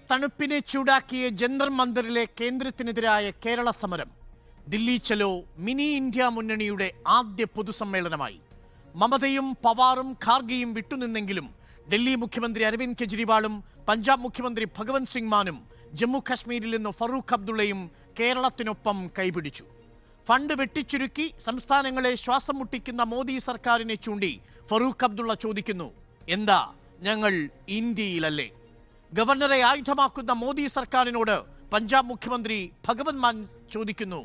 തണുപ്പിനെ ചൂടാക്കിയ ജന്തർ മന്ദറിലെ കേന്ദ്രത്തിനെതിരായ കേരള സമരം. ദില്ലി ചലോ മിനി ഇന്ത്യ മുന്നണിയുടെ ആദ്യ പൊതുസമ്മേളനമായി. മമതയും പവാറും ഖാർഗെയും വിട്ടുനിന്നെങ്കിലും ഡൽഹി മുഖ്യമന്ത്രി അരവിന്ദ് കെജ്രിവാളും പഞ്ചാബ് മുഖ്യമന്ത്രി ഭഗവന്ത് സിംഗ് മാനും ജമ്മു കാശ്മീരിൽ നിന്ന് ഫറൂഖ് അബ്ദുള്ളയും കേരളത്തിനൊപ്പം കൈപിടിച്ചു. ഫണ്ട് വെട്ടിച്ചുരുക്കി സംസ്ഥാനങ്ങളെ ശ്വാസം മുട്ടിക്കുന്ന മോദി സർക്കാരിനെ ചൂണ്ടി ഫറൂഖ് അബ്ദുള്ള ചോദിക്കുന്നു, എന്താ ഞങ്ങൾ ഇന്ത്യയിലല്ലേ? ഗവർണറെ ആയുധമാക്കുന്ന മോദി സർക്കാരിനോട് പഞ്ചാബ് മുഖ്യമന്ത്രി ഭഗവന്ത് മാൻ ചോദിക്കുന്നു,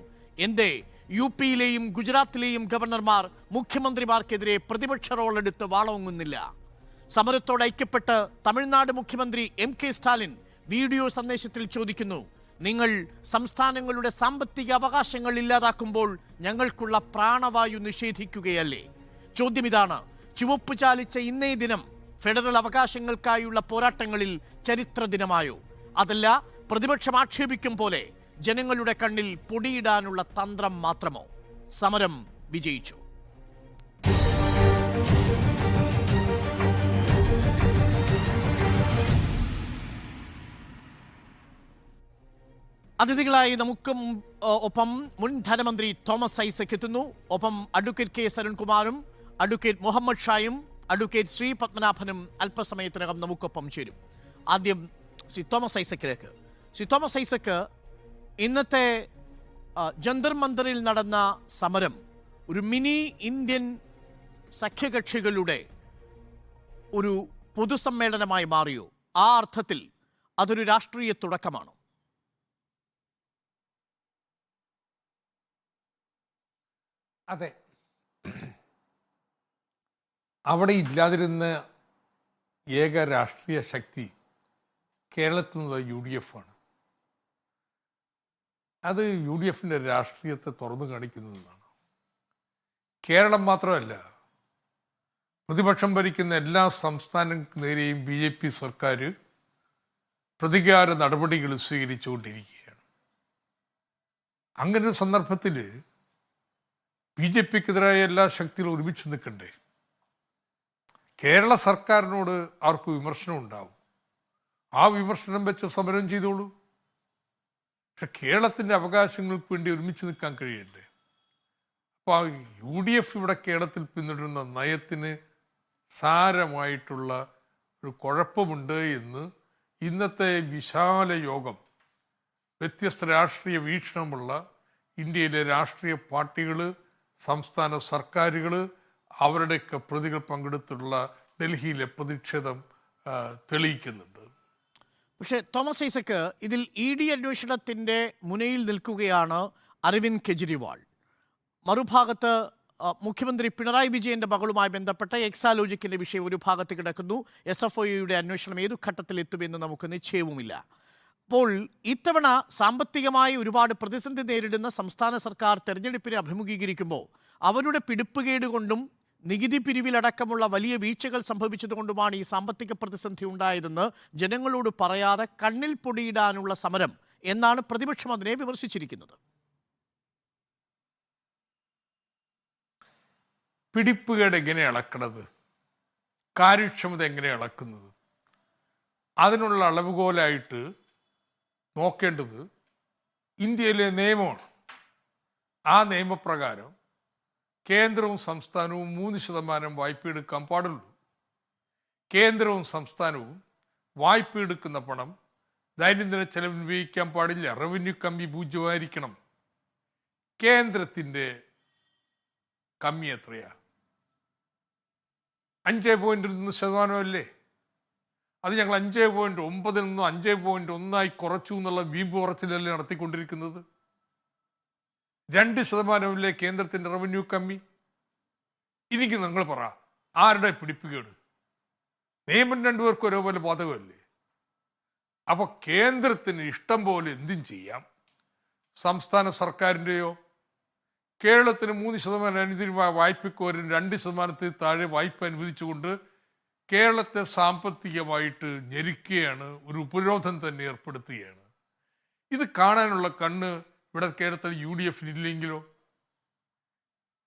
എന്തേ യു പിയിലെയും ഗുജറാത്തിലെയും ഗവർണർമാർ മുഖ്യമന്ത്രിമാർക്കെതിരെ പ്രതിപക്ഷ റോളെടുത്ത് വാളോങ്ങുന്നില്ല? സമരത്തോട് ഐക്യപ്പെട്ട് തമിഴ്നാട് മുഖ്യമന്ത്രി MK സ്റ്റാലിൻ വീഡിയോ സന്ദേശത്തിൽ ചോദിക്കുന്നു, നിങ്ങൾ സംസ്ഥാനങ്ങളുടെ സാമ്പത്തിക അവകാശങ്ങൾ ഇല്ലാതാക്കുമ്പോൾ ഞങ്ങൾക്കുള്ള പ്രാണവായു നിഷേധിക്കുകയല്ലേ? ചോദ്യം ഇതാണ്. ചുവപ്പ് ചാലിച്ച ഇന്നേ ദിനം ഫെഡറൽ അവകാശങ്ങൾക്കായുള്ള പോരാട്ടങ്ങളിൽ ചരിത്ര ദിനമായോ? അതല്ല പ്രതിപക്ഷം ആക്ഷേപിക്കും പോലെ ജനങ്ങളുടെ കണ്ണിൽ പൊടിയിടാനുള്ള തന്ത്രം മാത്രമോ? സമരം വിജയിച്ചു. അതിഥികളായി നമുക്കും ഒപ്പം മുൻ ധനമന്ത്രി തോമസ് ഐസക് എത്തുന്നു. ഒപ്പം അഡ്വക്കേറ്റ് K സരുൺകുമാറും അഡ്വക്കേറ്റ് മുഹമ്മദ് ഷായും അഡ്വക്കേറ്റ് ശ്രീ പത്മനാഭനും അല്പസമയത്തിനകം നമുക്കൊപ്പം ചേരും. ആദ്യം ശ്രീ തോമസ് ഐസക്കിലേക്ക്. ശ്രീ തോമസ് ഐസക്, ഇന്നത്തെ ജന്തർ മന്ദറിൽ നടന്ന സമരം ഒരു മിനി ഇന്ത്യൻ സഖ്യകക്ഷികളുടെ ഒരു പൊതുസമ്മേളനമായി മാറിയോ? ആ അർത്ഥത്തിൽ അതൊരു രാഷ്ട്രീയ തുടക്കമാണോ? അതെ, അവിടെ ഇല്ലാതിരുന്ന ഏക രാഷ്ട്രീയ ശക്തി കേരളത്തിൽ നിന്നുള്ള UDF ആണ്. അത് UDFന്റെ രാഷ്ട്രീയത്തെ തുറന്നു കാണിക്കുന്നതാണ്. കേരളം മാത്രമല്ല, പ്രതിപക്ഷം ഭരിക്കുന്ന എല്ലാ സംസ്ഥാനങ്ങൾക്ക് നേരെയും BJP സർക്കാർ പ്രതികാര നടപടികൾ സ്വീകരിച്ചുകൊണ്ടിരിക്കുകയാണ്. അങ്ങനെ ഒരു സന്ദർഭത്തിൽ BJPക്കെതിരായ എല്ലാ ശക്തികളും ഒരുമിച്ച് നിൽക്കണ്ടേ? കേരള സർക്കാരിനോട് അവർക്ക് വിമർശനം ഉണ്ടാവും. ആ വിമർശനം വെച്ച് സമരം ചെയ്തോളൂ. പക്ഷെ കേരളത്തിന്റെ അവകാശങ്ങൾക്ക് വേണ്ടി ഒരുമിച്ച് നിൽക്കാൻ കഴിയണ്ടേ? അപ്പോൾ UDF ഇവിടെ കേരളത്തിൽ പിന്തുടരുന്ന നയത്തിന് സാരമായിട്ടുള്ള ഒരു കുഴപ്പമുണ്ട് എന്ന് ഇന്നത്തെ വിശാല യോഗം, വ്യത്യസ്ത രാഷ്ട്രീയ വീക്ഷണമുള്ള ഇന്ത്യയിലെ രാഷ്ട്രീയ പാർട്ടികൾ, സംസ്ഥാന സർക്കാരുകൾ, അവരുടെയൊക്കെ പ്രതികൾ പങ്കെടുത്തുള്ള ഡൽഹിയിലെ പ്രതിഷേധം തെളിയിക്കുന്നുണ്ട്. പക്ഷേ തോമസ് ഐസക്, ഇതിൽ ED അന്വേഷണത്തിൻ്റെ മുനയിൽ നിൽക്കുകയാണ് അരവിന്ദ് കെജ്രിവാൾ. മറുഭാഗത്ത് മുഖ്യമന്ത്രി പിണറായി വിജയന്റെ മകളുമായി ബന്ധപ്പെട്ട എക്സാലോജിക്കിന്റെ വിഷയം ഒരു ഭാഗത്ത് കിടക്കുന്നു. SFOയുടെ അന്വേഷണം ഏതു ഘട്ടത്തിലെത്തുമെന്ന് നമുക്ക് നിശ്ചയവുമില്ല. അപ്പോൾ ഇത്തവണ സാമ്പത്തികമായി ഒരുപാട് പ്രതിസന്ധി നേരിടുന്ന സംസ്ഥാന സർക്കാർ തെരഞ്ഞെടുപ്പിനെ അഭിമുഖീകരിക്കുമ്പോൾ അവരുടെ പിടിപ്പുകേട് കൊണ്ടും നികുതി പിരിവിലടക്കമുള്ള വലിയ വീഴ്ചകൾ സംഭവിച്ചതുകൊണ്ടുമാണ് ഈ സാമ്പത്തിക പ്രതിസന്ധി ഉണ്ടായതെന്ന് ജനങ്ങളോട് പറയാതെ കണ്ണിൽ പൊടിയിടാനുള്ള സമരം എന്നാണ് പ്രതിപക്ഷം അതിനെ വിമർശിച്ചിരിക്കുന്നത്. പിടിപ്പുകേട് എങ്ങനെ അളക്കണത്, കാര്യക്ഷമത എങ്ങനെ അളക്കുന്നത്, അതിനുള്ള അളവുകോലായിട്ട് നോക്കേണ്ടത് ഇന്ത്യയിലെ നിയമമാണ്. ആ നിയമപ്രകാരം കേന്ദ്രവും സംസ്ഥാനവും 3% വായ്പ എടുക്കാൻ പാടുള്ളൂ. കേന്ദ്രവും സംസ്ഥാനവും വായ്പ എടുക്കുന്ന പണം ദൈനംദിന ചെലവിന് ഉപയോഗിക്കാൻ പാടില്ല. റവന്യൂ കമ്മി 0 കേന്ദ്രത്തിന്റെ കമ്മി എത്രയാ? 5.1% അല്ലേ? അത് ഞങ്ങൾ 5.9 നിന്നും 5.1 കുറച്ചു എന്നുള്ള വീമ്പ് കുറച്ചിലല്ലേ നടത്തിക്കൊണ്ടിരിക്കുന്നത്? 2% കേന്ദ്രത്തിന്റെ റവന്യൂ കമ്മി. എനിക്ക് നിങ്ങൾ പറ, ആരുടെ പിടിപ്പുകേട്? നിയമം രണ്ടുപേർക്കും ഒരേപോലെ ബാധകമല്ലേ? അപ്പൊ കേന്ദ്രത്തിന് ഇഷ്ടം പോലെ എന്തും ചെയ്യാം. സംസ്ഥാന സർക്കാരിൻ്റെയോ കേരളത്തിന് 3% അനുദിനമായ വായ്പയ്ക്ക് ഒരു 2% താഴെ വായ്പ അനുവദിച്ചുകൊണ്ട് കേരളത്തെ സാമ്പത്തികമായിട്ട് ഞെരുക്കുകയാണ്, ഒരു ഉപരോധം തന്നെ ഏർപ്പെടുത്തുകയാണ്. ഇത് കാണാനുള്ള കണ്ണ് ഇവിടെ കേരളത്തിൽ UDFന് ഇല്ലെങ്കിലോ?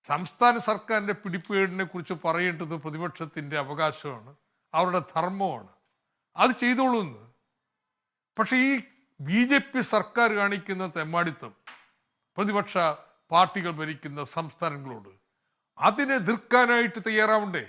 സംസ്ഥാന സർക്കാരിന്റെ പിടിപ്പുകേടിനെ കുറിച്ച് പറയേണ്ടത് പ്രതിപക്ഷത്തിന്റെ അവകാശമാണ്, അവരുടെ ധർമ്മമാണ്. അത് ചെയ്തോളൂ എന്ന്. പക്ഷെ ഈ BJP സർക്കാർ കാണിക്കുന്ന തെമ്മാടിത്തം പ്രതിപക്ഷ പാർട്ടികൾ ഭരിക്കുന്ന സംസ്ഥാനങ്ങളോട് അതിനെ എതിർക്കാനായിട്ട് തയ്യാറാവണ്ടേ?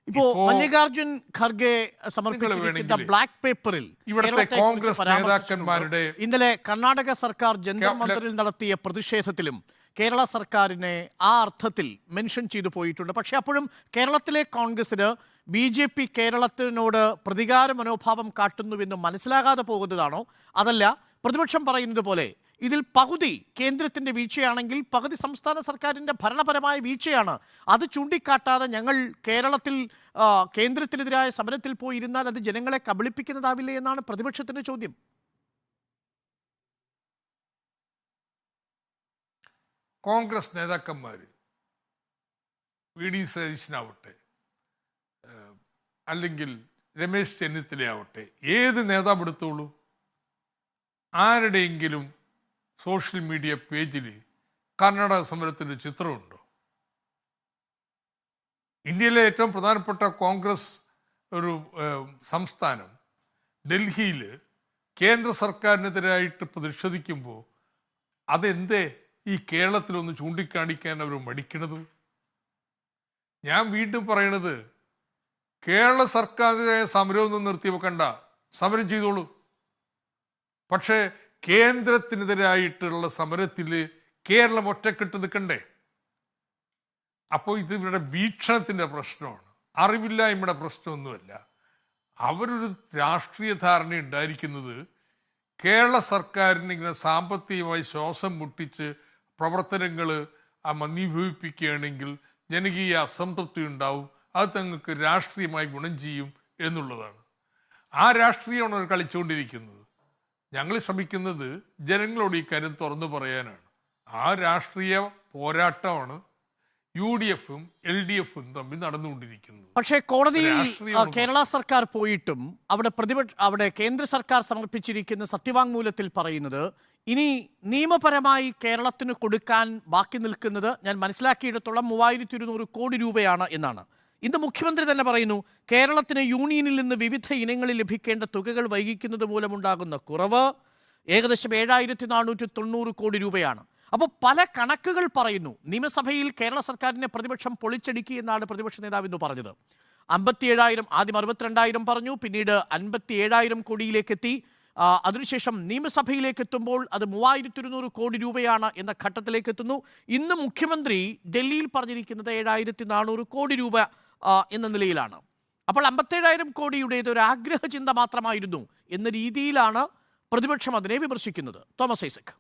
ഇപ്പോ മല്ലികാർജുൻ ഖർഗെ സമർപ്പിച്ചിരിക്കുന്ന ബ്ലാക്ക് പേപ്പറിൽ ഇവിടുത്തെ കോൺഗ്രസ് നേതാക്കന്മാരുടെ ഇന്നലെ കർണാടക സർക്കാർ ജന്തർ മന്ദിറിൽ നടത്തിയ പ്രതിഷേധത്തിലും കേരള സർക്കാരിനെ ആ അർത്ഥത്തിൽ മെൻഷൻ ചെയ്തു പോയിട്ടുണ്ട്. പക്ഷെ അപ്പോഴും കേരളത്തിലെ കോൺഗ്രസിന് BJP കേരളത്തിനോട് പ്രതികാര മനോഭാവം കാട്ടുന്നുവെന്ന് മനസ്സിലാകാതെ പോകുന്നതാണോ? അതല്ല പ്രതിപക്ഷം പറയുന്നത് പോലെ ഇതിൽ പകുതി കേന്ദ്രത്തിന്റെ വീഴ്ചയാണെങ്കിൽ പകുതി സംസ്ഥാന സർക്കാരിന്റെ ഭരണപരമായ വീഴ്ചയാണ്, അത് ചൂണ്ടിക്കാട്ടാതെ ഞങ്ങൾ കേരളത്തിൽ കേന്ദ്രത്തിനെതിരായ സമരത്തിൽ പോയിരുന്നാൽ അത് ജനങ്ങളെ കബളിപ്പിക്കുന്നതാവില്ലേ എന്നാണ് പ്രതിപക്ഷത്തിന്റെ ചോദ്യം. കോൺഗ്രസ് നേതാക്കന്മാർ VD സതീശനാവട്ടെ അല്ലെങ്കിൽ രമേശ് ചെന്നിത്തലയാവട്ടെ, ഏത് നേതാവ് എടുത്തോളൂ, ആരുടെയെങ്കിലും സോഷ്യൽ മീഡിയ പേജിൽ കർണാടക സമരത്തിൻ്റെ ചിത്രമുണ്ടോ? ഇന്ത്യയിലെ ഏറ്റവും പ്രധാനപ്പെട്ട കോൺഗ്രസ് ഒരു സംസ്ഥാനം ഡൽഹിയിൽ കേന്ദ്ര സർക്കാരിനെതിരായിട്ട് പ്രതിഷേധിക്കുമ്പോൾ അതെന്തേ ഈ കേരളത്തിലൊന്ന് ചൂണ്ടിക്കാണിക്കാൻ അവർ മടിക്കണത്? ഞാൻ വീണ്ടും പറയണത്, കേരള സർക്കാരിനെ സമരമൊന്നും നിർത്തി വെക്കണ്ട, സമരം ചെയ്തോളൂ. പക്ഷേ കേന്ദ്രത്തിനെതിരായിട്ടുള്ള സമരത്തിൽ കേരളം ഒറ്റക്കെട്ട് നിൽക്കണ്ടേ? അപ്പോൾ ഇത് ഇവരുടെ വീക്ഷണത്തിൻ്റെ പ്രശ്നമാണ്, അറിവില്ലായ്മയുടെ പ്രശ്നമൊന്നുമല്ല. അവരൊരു രാഷ്ട്രീയ ധാരണ ഉണ്ടായിരിക്കുന്നത് കേരള സർക്കാരിന് ഇങ്ങനെ സാമ്പത്തികമായി ശ്വാസം മുട്ടിച്ച് പ്രവർത്തനങ്ങൾ മന്ദീഭവിപ്പിക്കുകയാണെങ്കിൽ ജനകീയ അസംതൃപ്തി ഉണ്ടാവും, അത് തങ്ങൾക്ക് രാഷ്ട്രീയമായി ഗുണം ചെയ്യും എന്നുള്ളതാണ്. ആ രാഷ്ട്രീയമാണ് അവർ കളിച്ചുകൊണ്ടിരിക്കുന്നത്. ഞങ്ങൾ ശ്രമിക്കുന്നത് ജനങ്ങളോട് ഈ കാര്യം തുറന്നു പറയാനാണ്. ആ രാഷ്ട്രീയ പോരാട്ടമാണ് UDFും LDFും തമ്മിൽ നടന്നുകൊണ്ടിരിക്കുന്നത്. പക്ഷേ കോടതിയിൽ കേരള സർക്കാർ പോയിട്ടും അവിടെ കേന്ദ്ര സർക്കാർ സമർപ്പിച്ചിരിക്കുന്ന സത്യവാങ്മൂലത്തിൽ പറയുന്നത് ഇനി നിയമപരമായി കേരളത്തിന് കൊടുക്കാൻ ബാക്കി നിൽക്കുന്നത് ഞാൻ മനസ്സിലാക്കിയിടത്തോളം 3200 കോടി രൂപയാണ് എന്നാണ്. ഇന്ന് മുഖ്യമന്ത്രി തന്നെ പറയുന്നു കേരളത്തിന് യൂണിയനിൽ നിന്ന് വിവിധ ഇനങ്ങളിൽ ലഭിക്കേണ്ട തുകകൾ വൈകിക്കുന്നത് മൂലമുണ്ടാകുന്ന കുറവ് ഏകദേശം 7490 കോടി രൂപയാണ്. അപ്പോൾ പല കണക്കുകൾ പറയുന്നു. നിയമസഭയിൽ കേരള സർക്കാരിനെ പ്രതിപക്ഷം പൊളിച്ചടുക്കി എന്നാണ് പ്രതിപക്ഷ നേതാവ് ഇന്ന് പറഞ്ഞത്. 57,000, ആദ്യം 62,000 പറഞ്ഞു, പിന്നീട് 57,000 കോടിയിലേക്ക് എത്തി. അതിനുശേഷം നിയമസഭയിലേക്ക് എത്തുമ്പോൾ അത് 3200 കോടി രൂപയാണ് എന്ന ഘട്ടത്തിലേക്ക് എത്തുന്നു. ഇന്ന് മുഖ്യമന്ത്രി ഡൽഹിയിൽ പറഞ്ഞിരിക്കുന്നത് 7400 കോടി രൂപ എന്ന നിലയിലാണ്. അപ്പോൾ 57,000 കോടിയുടേത് ഒരു ആഗ്രഹ ചിന്ത മാത്രമായിരുന്നു എന്ന രീതിയിലാണ് പ്രതിപക്ഷം അതിനെ വിമർശിക്കുന്നത്. തോമസ് ഐസക്.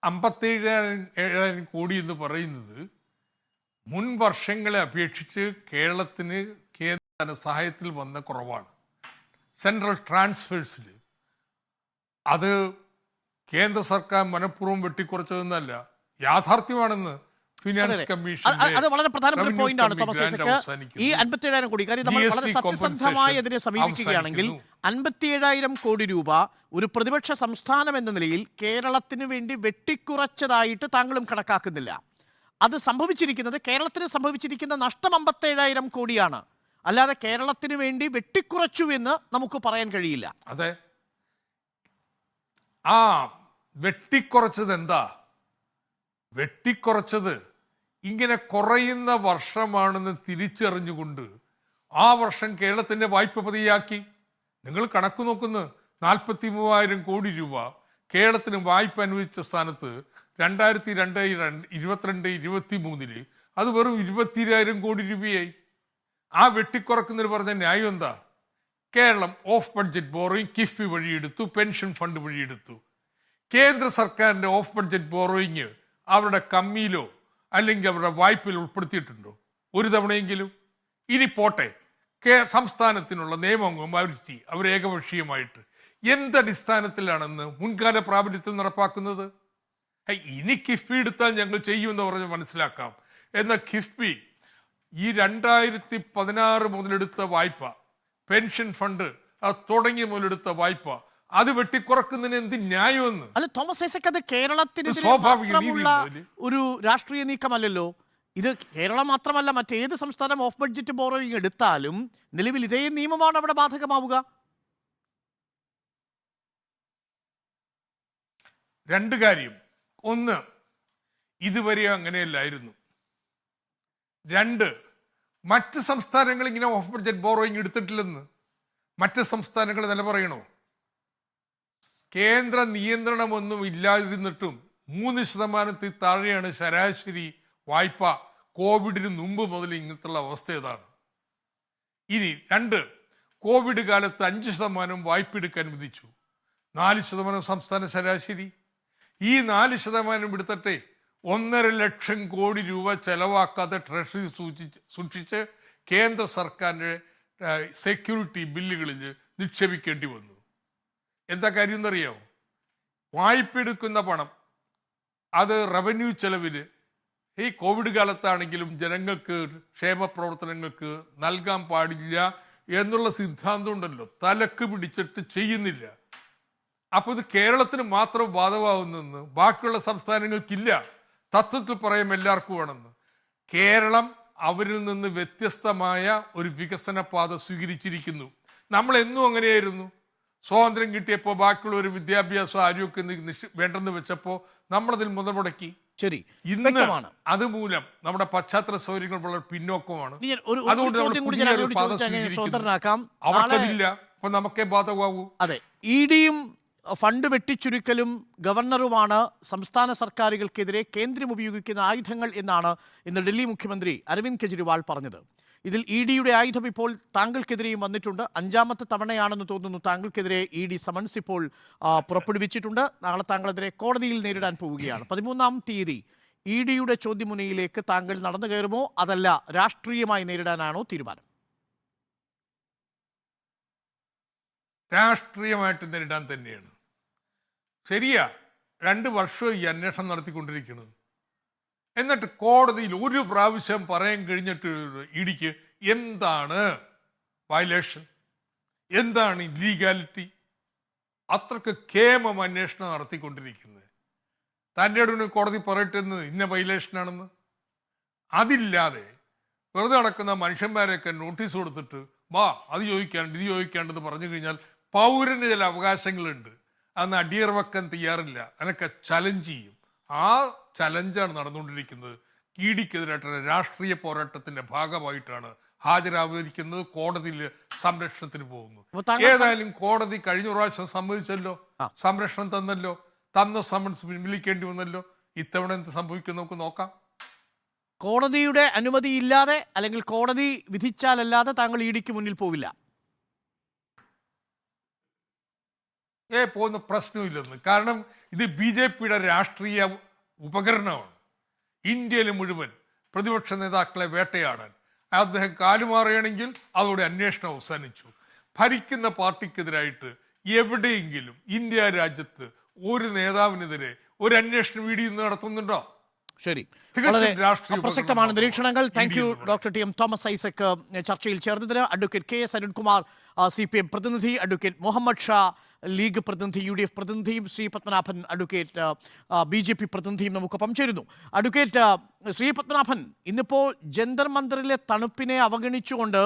57,000 കോടി എന്ന് പറയുന്നത് മുൻ വർഷങ്ങളെ അപേക്ഷിച്ച് കേരളത്തിന് കേന്ദ്ര ധനസഹായത്തിൽ വന്ന കുറവാണ്. സെൻട്രൽ ട്രാൻസ്ഫേഴ്സിൽ അത് കേന്ദ്ര സർക്കാർ മനഃപൂർവ്വം വെട്ടിക്കുറച്ചതെന്നല്ല, യാഥാർത്ഥ്യമാണെന്ന് ഫിനാൻസ് കമ്മീഷൻ. അത് വളരെ പ്രധാനപ്പെട്ട പോയിന്റ് ആണ് തോമസ് ഐസക്. ഈ 57,000 കോടി കാര്യം നമ്മൾ വളരെ സത്യസന്ധമായി അതിനെ സമീപിക്കുകയാണെങ്കിൽ 57,000 കോടി രൂപ ഒരു പ്രതിപക്ഷ സംസ്ഥാനം എന്ന നിലയിൽ കേരളത്തിന് വേണ്ടി വെട്ടിക്കുറച്ചതായിട്ട് താങ്കളും കണക്കാക്കുന്നില്ല. അത് സംഭവിച്ചിരിക്കുന്നത്, കേരളത്തിന് സംഭവിച്ചിരിക്കുന്ന നഷ്ടം 57,000 കോടിയാണ്, അല്ലാതെ കേരളത്തിന് വേണ്ടി വെട്ടിക്കുറച്ചു എന്ന് നമുക്ക് പറയാൻ കഴിയില്ല. അതെ, ആ വെട്ടിക്കുറച്ചത് എന്താ? വെട്ടിക്കുറച്ചത് ഇങ്ങനെ കുറയുന്ന വർഷമാണെന്ന് തിരിച്ചറിഞ്ഞുകൊണ്ട് ആ വർഷം കേരളത്തിന്റെ വായ്പ പതിയാക്കി. നിങ്ങൾ കണക്ക് നോക്കുന്നു, 43,000 കോടി രൂപ കേരളത്തിന് വായ്പ അനുവദിച്ച സ്ഥാനത്ത് 2022-23 അത് വെറും 22,000 കോടി രൂപയായി. ആ വെട്ടിക്കുറക്കുന്നതിന് പറഞ്ഞ ന്യായം എന്താ? Keralam off budget borrowing KIIFB വഴിയെടുത്തു, പെൻഷൻ ഫണ്ട് വഴിയെടുത്തു. കേന്ദ്ര സർക്കാരിന്റെ ഓഫ് ബഡ്ജറ്റ് ബോറോയിങ് അവരുടെ കമ്മിയിലോ അല്ലെങ്കിൽ അവരുടെ വായ്പയിൽ ഉൾപ്പെടുത്തിയിട്ടുണ്ടോ ഒരു തവണയെങ്കിലും? ഇനി പോട്ടെ, സംസ്ഥാനത്തിനുള്ള നിയമങ്ങൾ വരുത്തി അവർ ഏകപക്ഷീയമായിട്ട് എന്തടിസ്ഥാനത്തിലാണെന്ന് മുൻകാല പ്രാബല്യത്തിൽ നടപ്പാക്കുന്നത്? ഇനി കിഫ്ബി എടുത്താൽ ഞങ്ങൾ ചെയ്യുമെന്ന് പറഞ്ഞ് മനസ്സിലാക്കാം. എന്നാൽ കിഫ്ബി ഈ 2016 മുതലെടുത്ത വായ്പ, പെൻഷൻ ഫണ്ട് തുടങ്ങിയ മുതലെടുത്ത വായ്പ, അത് വെട്ടിക്കുറക്കുന്നതിന് എന്ത് ന്യായമെന്ന്? അല്ല തോമസ് ഐസക്, അത് കേരളത്തിന് ഒരു രാഷ്ട്രീയ നീക്കമല്ലല്ലോ. ഇത് കേരളം മാത്രമല്ല, മറ്റേത് സംസ്ഥാനം ഓഫ് ബഡ്ജറ്റ് ബോറോയിങ് എടുത്താലും നിലവിൽ ഇതേ നിയമമാണ് അവിടെ ബാധകമാവുക. രണ്ട് കാര്യം. ഒന്ന്, ഇതുവരെ അങ്ങനെയല്ലായിരുന്നു. രണ്ട്, മറ്റ് സംസ്ഥാനങ്ങൾ ഇങ്ങനെ ഓഫ് ബഡ്ജറ്റ് ബോറോയിങ് എടുത്തിട്ടില്ലെന്ന് മറ്റ് സംസ്ഥാനങ്ങൾ നില പറയണോ? കേന്ദ്ര നിയന്ത്രണമൊന്നും ഇല്ലാതിരുന്നിട്ടും 3% താഴെയാണ് ശരാശരി വായ്പ. കോവിഡിന് മുമ്പ് മുതൽ ഇങ്ങനത്തുള്ള അവസ്ഥ ഏതാണ്? ഇനി രണ്ട്, കോവിഡ് കാലത്ത് 5% വായ്പ എടുക്കാൻ വിധിച്ചു. 4% സംസ്ഥാന ശരാശരി. ഈ 4% എടുത്തിട്ടെ 1.5 ലക്ഷം കോടി രൂപ ചെലവാക്കാതെ ട്രഷറി സൂക്ഷിച്ച് കേന്ദ്ര സർക്കാരിൻ്റെ സെക്യൂരിറ്റി ബില്ലുകളിൽ നിക്ഷേപിക്കേണ്ടി വന്നു. എന്താ കാര്യം എന്നറിയാമോ? വായ്പ എടുക്കുന്ന പണം അത് റവന്യൂ ചെലവിന് ഈ കോവിഡ് കാലത്താണെങ്കിലും ജനങ്ങൾക്ക് ക്ഷേമ പ്രവർത്തനങ്ങൾക്ക് നൽകാൻ പാടില്ല എന്നുള്ള സിദ്ധാന്തം ഉണ്ടല്ലോ, തലക്ക് പിടിച്ചിട്ട് ചെയ്യുന്നില്ല. അപ്പോൾ ഇത് കേരളത്തിന് മാത്രം ബാധകമാവുന്നെന്ന് ബാക്കിയുള്ള സംസ്ഥാനങ്ങൾക്കില്ല. തത്വത്തിൽ പറയാം എല്ലാവർക്കും വേണമെന്ന്. കേരളം അവരിൽ നിന്ന് വ്യത്യസ്തമായ ഒരു വികസന പാത സ്വീകരിച്ചിരിക്കുന്നു. നമ്മൾ എന്നും അങ്ങനെയായിരുന്നു. സ്വാതന്ത്ര്യം കിട്ടിയപ്പോൾ ബാക്കിയുള്ള ഒരു വിദ്യാഭ്യാസം ആരോഗ്യം വേണ്ടെന്ന് വെച്ചപ്പോൾ നമ്മളതിൽ മുതൽ മുടക്കി. ശരി, ഇന്ന് അതുമൂലം നമ്മുടെ പശ്ചാത്തല സൗകര്യങ്ങൾ വളരെ പിന്നോക്കമാണ്. അതുകൊണ്ട് അവർക്കതില്ല, അപ്പൊ നമുക്കേ ബാധകമാകൂ. അതെ, ഇഡിയും ഫണ്ട് വെട്ടിച്ചുരുക്കലും ഗവർണറുമാണ് സംസ്ഥാന സർക്കാരുകൾക്കെതിരെ കേന്ദ്രം ഉപയോഗിക്കുന്ന ആയുധങ്ങൾ എന്നാണ് ഇന്ന് ഡൽഹി മുഖ്യമന്ത്രി അരവിന്ദ് കെജ്രിവാൾ പറഞ്ഞത്. ഇതിൽ ഇ ഡിയുടെ ആയുധം ഇപ്പോൾ താങ്കൾക്കെതിരെയും വന്നിട്ടുണ്ട്. 5ാമത്തെ തവണയാണെന്ന് തോന്നുന്നു താങ്കൾക്കെതിരെ ഇ ഡി സമൻസ് ഇപ്പോൾ പുറപ്പെടുവിച്ചിട്ടുണ്ട്. നാളെ താങ്കളെതിരെ കോടതിയിൽ നേരിടാൻ പോവുകയാണ്. 13-ാം തീയതി ഇ ഡിയുടെ ചോദ്യമുനയിലേക്ക് താങ്കൾ നടന്നു കയറുമോ, അതല്ല രാഷ്ട്രീയമായി നേരിടാനാണോ തീരുമാനം? രാഷ്ട്രീയമായിട്ട് നേരിടാൻ തന്നെയാണ്. ശരിയാ, 2 വർഷം ഈ അന്വേഷണം നടത്തിക്കൊണ്ടിരിക്കുന്നത്. എന്നിട്ട് കോടതിയിൽ ഒരു പ്രാവശ്യം പറയാൻ കഴിഞ്ഞിട്ട് ഇടിക്ക് എന്താണ് വയലേഷൻ, എന്താണ് ഇല്ലീഗാലിറ്റി? അത്രക്ക് കേമം അന്വേഷണം നടത്തിക്കൊണ്ടിരിക്കുന്നത്. തൻ്റെ അടുത്ത് കോടതി പറയട്ടെന്ന് ഇന്ന വയലേഷനാണെന്ന്. അതില്ലാതെ വെറുതെ നടക്കുന്ന മനുഷ്യന്മാരെയൊക്കെ നോട്ടീസ് കൊടുത്തിട്ട് വാ അത് ചോദിക്കാണ്ട് ഇത് ചോദിക്കാണ്ടെന്ന് പറഞ്ഞു കഴിഞ്ഞാൽ പൗരന് ചില അവകാശങ്ങളുണ്ട്, അന്ന് അടിയറ വെക്കാൻ തയ്യാറില്ല, അതിനൊക്കെ ചലഞ്ച് ചെയ്യും. ആ ചലഞ്ചാണ് നടന്നുകൊണ്ടിരിക്കുന്നത്. ഇഡിക്കെതിരായിട്ടുള്ള രാഷ്ട്രീയ പോരാട്ടത്തിന്റെ ഭാഗമായിട്ടാണ് ഹാജരായിരിക്കുന്നത്. കോടതിയിൽ സംരക്ഷണത്തിന് പോകുന്നു. ഏതായാലും കോടതി കഴിഞ്ഞ പ്രാവശ്യം സമ്മതിച്ചല്ലോ, സംരക്ഷണം തന്നല്ലോ, തന്ന സമൻസ് പിൻവലിക്കേണ്ടി വന്നല്ലോ. ഇത്തവണ എന്ത് സംഭവിക്കും നമുക്ക് നോക്കാം. കോടതിയുടെ അനുമതിയില്ലാതെ അല്ലെങ്കിൽ കോടതി വിധിച്ചാലല്ലാതെ താങ്കൾ ഇഡിക്ക് മുന്നിൽ പോവില്ല? പോകുന്ന പ്രശ്നമില്ലെന്ന്. കാരണം ഇത് BJPയുടെ രാഷ്ട്രീയ ഉപകരണമാണ്. ഇന്ത്യയിൽ മുഴുവൻ പ്രതിപക്ഷ നേതാക്കളെ വേട്ടയാടാൻ അദ്ദേഹം കാലുമാറുകയാണെങ്കിൽ അതോടെ അന്വേഷണം അവസാനിച്ചു. ഭരിക്കുന്ന പാർട്ടിക്കെതിരായിട്ട് എവിടെയെങ്കിലും ഇന്ത്യ രാജ്യത്ത് ഒരു നേതാവിനെതിരെ ഒരു അന്വേഷണം ഇ ഡി നടത്തുന്നുണ്ടോ? ശരി, വളരെ അപ്രസക്തമാണ് നിരീക്ഷണങ്ങൾ. Thank you doctor T M Thomas Isaac ചർച്ചയിൽ ചേർന്നതിന്. അഡ്വക്കേറ്റ് KS അരുൺകുമാർ CPM പ്രതിനിധി, അഡ്വക്കേറ്റ് മുഹമ്മദ് ഷാ ലീഗ് പ്രതിനിധി, UDF പ്രതിനിധിയും, ശ്രീ പത്മനാഭൻ അഡ്വക്കേറ്റ് BJP പ്രതിനിധിയും നമുക്കൊപ്പം ചേരുന്നു. അഡ്വക്കേറ്റ് ശ്രീ പത്മനാഭൻ, ഇന്നിപ്പോൾ ജന്തർ മന്ദറിലെ തണുപ്പിനെ അവഗണിച്ചുകൊണ്ട്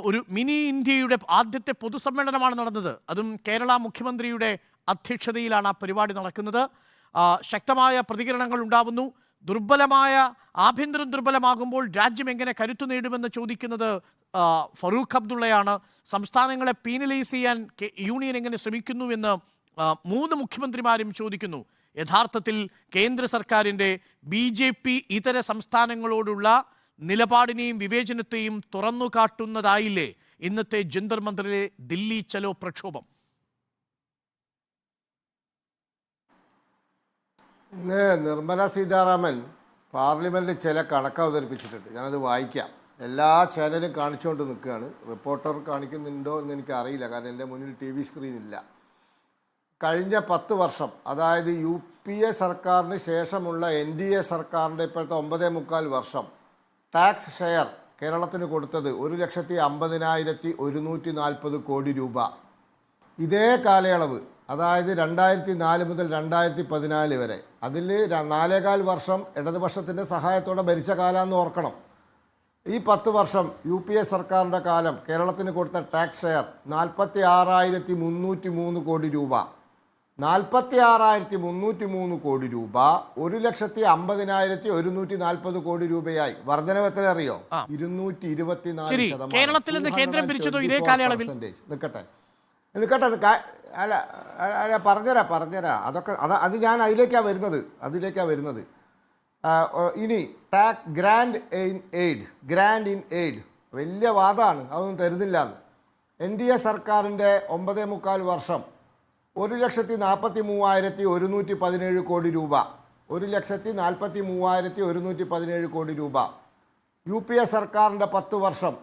ഒരു മിനി ഇന്ത്യയുടെ ആദ്യത്തെ പൊതുസമ്മേളനമാണ് നടന്നത്. അതും കേരള മുഖ്യമന്ത്രിയുടെ അധ്യക്ഷതയിലാണ് ആ പരിപാടി നടക്കുന്നത്. ശക്തമായ പ്രതികരണങ്ങൾ ഉണ്ടാവുന്നു. ആഭ്യന്തരം ദുർബലമാകുമ്പോൾ രാജ്യം എങ്ങനെ കരുത്തു നേടുമെന്ന് ചോദിക്കുന്നത് ഫറൂഖ് അബ്ദുള്ളയാണ്. സംസ്ഥാനങ്ങളെ പീനലൈസ് ചെയ്യാൻ യൂണിയൻ എങ്ങനെ ശ്രമിക്കുന്നുവെന്ന് 3 മുഖ്യമന്ത്രിമാരും ചോദിക്കുന്നു. യഥാർത്ഥത്തിൽ കേന്ദ്ര സർക്കാരിൻ്റെ BJP ഇതര സംസ്ഥാനങ്ങളോടുള്ള നിലപാടിനെയും വിവേചനത്തെയും തുറന്നു കാട്ടുന്നതായില്ലേ ഇന്നത്തെ ജന്തർ മന്ദറിലെ ദില്ലി ചലോ പ്രക്ഷോഭം? ഇന്ന് നിർമ്മല സീതാരാമൻ പാർലമെൻറ്റിൽ ചില കണക്ക് അവതരിപ്പിച്ചിട്ടുണ്ട്. ഞാനത് വായിക്കാം. എല്ലാ ചാനലും കാണിച്ചുകൊണ്ട് നിൽക്കുകയാണ്. റിപ്പോർട്ടർ കാണിക്കുന്നുണ്ടോ എന്ന് എനിക്കറിയില്ല, കാരണം എൻ്റെ മുന്നിൽ TV സ്ക്രീനില്ല. കഴിഞ്ഞ 10 വർഷം, അതായത് UPA സർക്കാരിന് ശേഷമുള്ള NDA സർക്കാരിൻ്റെ ഇപ്പോഴത്തെ 9.25 വർഷം ടാക്സ് ഷെയർ കേരളത്തിന് കൊടുത്തത് 1,50,140 കോടി രൂപ. ഇതേ കാലയളവ്, അതായത് 2004 മുതൽ 2014 വരെ, അതിൽ 4.25 വർഷം ഇടതുപക്ഷത്തിൻ്റെ സഹായത്തോടെ ഭരിച്ച കാലമെന്ന് ഓർക്കണം. ഈ 10 വർഷം UPA സർക്കാരിൻ്റെ കാലം കേരളത്തിന് കൊടുത്ത ടാക്സ് ഷെയർ 46,303 കോടി രൂപ. 46,303 കോടി രൂപ 1,50,140 കോടി രൂപയായി. വർധനവ് എത്ര അറിയോ? 224%. കേരളത്തിൽ നിന്ന് കേന്ദ്രം പിരിച്ചതോ ഇതേ കാലയളവിൽ? നിൽക്കട്ടെ അല്ല പറഞ്ഞുതരാ അതൊക്കെ അത് ഞാൻ അതിലേക്കാണ് വരുന്നത്. ഇനി ഗ്രാൻഡ് ഇൻ എയ്ഡ് വലിയ വാദമാണ്, അതൊന്നും തരുന്നില്ല എന്ന്. NDA സർക്കാരിൻ്റെ 9.25 വർഷം 1,43,117 കോടി രൂപ, 1,43,117 കോടി രൂപ. UPA സർക്കാരിൻ്റെ 10 വർഷം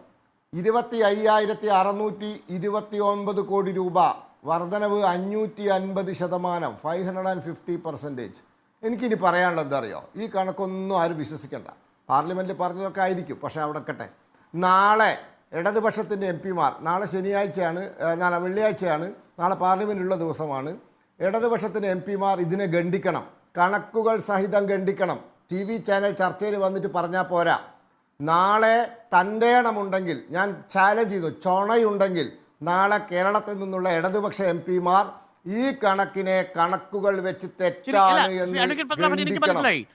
25,629 കോടി രൂപ, വർധനവ് 550%, 550%. എനിക്കിനി പറയാനുള്ളത് എന്താ അറിയോ? ഈ കണക്കൊന്നും ആരും വിശ്വസിക്കണ്ട. പാർലമെൻറ്റിൽ പറഞ്ഞതൊക്കെ ആയിരിക്കും, പക്ഷേ അവിടെ നിൽക്കട്ടെ. നാളെ ഇടതുപക്ഷത്തിൻ്റെ MP-മാർ, നാളെ വെള്ളിയാഴ്ചയാണ്, നാളെ പാർലമെൻറ്റുള്ള ദിവസമാണ്. ഇടതുപക്ഷത്തിൻ്റെ MP-മാർ ഇതിനെ ഖണ്ഡിക്കണം, കണക്കുകൾ സഹിതം ഖണ്ഡിക്കണം. TV ചാനൽ ചർച്ചയിൽ വന്നിട്ട് പറഞ്ഞാൽ പോരാ. നാളെ തൻ്റെ എണ്ണമുണ്ടെങ്കിൽ, ഞാൻ ചാലഞ്ച് ചെയ്യുന്നു, ചൊണയുണ്ടെങ്കിൽ നാളെ കേരളത്തിൽ നിന്നുള്ള ഇടതുപക്ഷ MP-മാർ ഈ കണക്കുകൾ വെച്ച് തെറ്റാണ്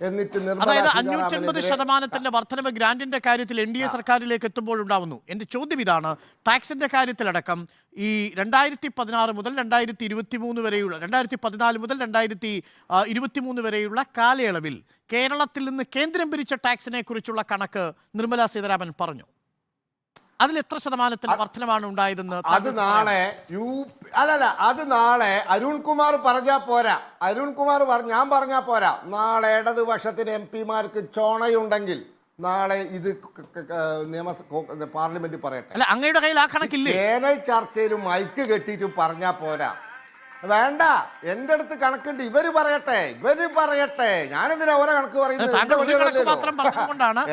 എന്നിട്ട് അതായത് 550% വർധനവ് ഗ്രാന്റിന്റെ കാര്യത്തിൽ NDA സർക്കാരിലേക്ക് എത്തുമ്പോഴുണ്ടാവുന്നു. എന്റെ ചോദ്യം ഇതാണ്, ടാക്സിന്റെ കാര്യത്തിലടക്കം ഈ 2016 മുതൽ 2023 വരെയുള്ള 2014 മുതൽ 2023 വരെയുള്ള കാലയളവിൽ കേരളത്തിൽ നിന്ന് കേന്ദ്രം പിരിച്ച ടാക്സിനെ കുറിച്ചുള്ള കണക്ക് നിർമ്മലാ സീതാരാമൻ പറഞ്ഞു. അതിൽ എത്ര ശതമാനത്തിന് വർധനമാണ് ഉണ്ടായതെന്ന് അത് നാളെ അരുൺകുമാർ പറഞ്ഞാൽ പോരാ. ഞാൻ പറഞ്ഞാൽ പോരാ. നാളെ ഇടതുപക്ഷത്തിന് MP-മാർക്ക് ചോണയുണ്ടെങ്കിൽ നാളെ ഇത് പാർലമെന്റിൽ പറയട്ടെ. അല്ല, അങ്ങയുടെ കയ്യിൽ ആ കണക്കില്ലേ? ചാനൽ ചർച്ചയിലും മൈക്ക് കെട്ടിയിട്ടും പറഞ്ഞാൽ പോരാ. വേണ്ട, എൻ്റെ അടുത്ത് കണക്കുണ്ട്. ഇവര് പറയട്ടെ. ഞാനെന്തിനാ ഓരോ കണക്ക് പറയുന്നത്?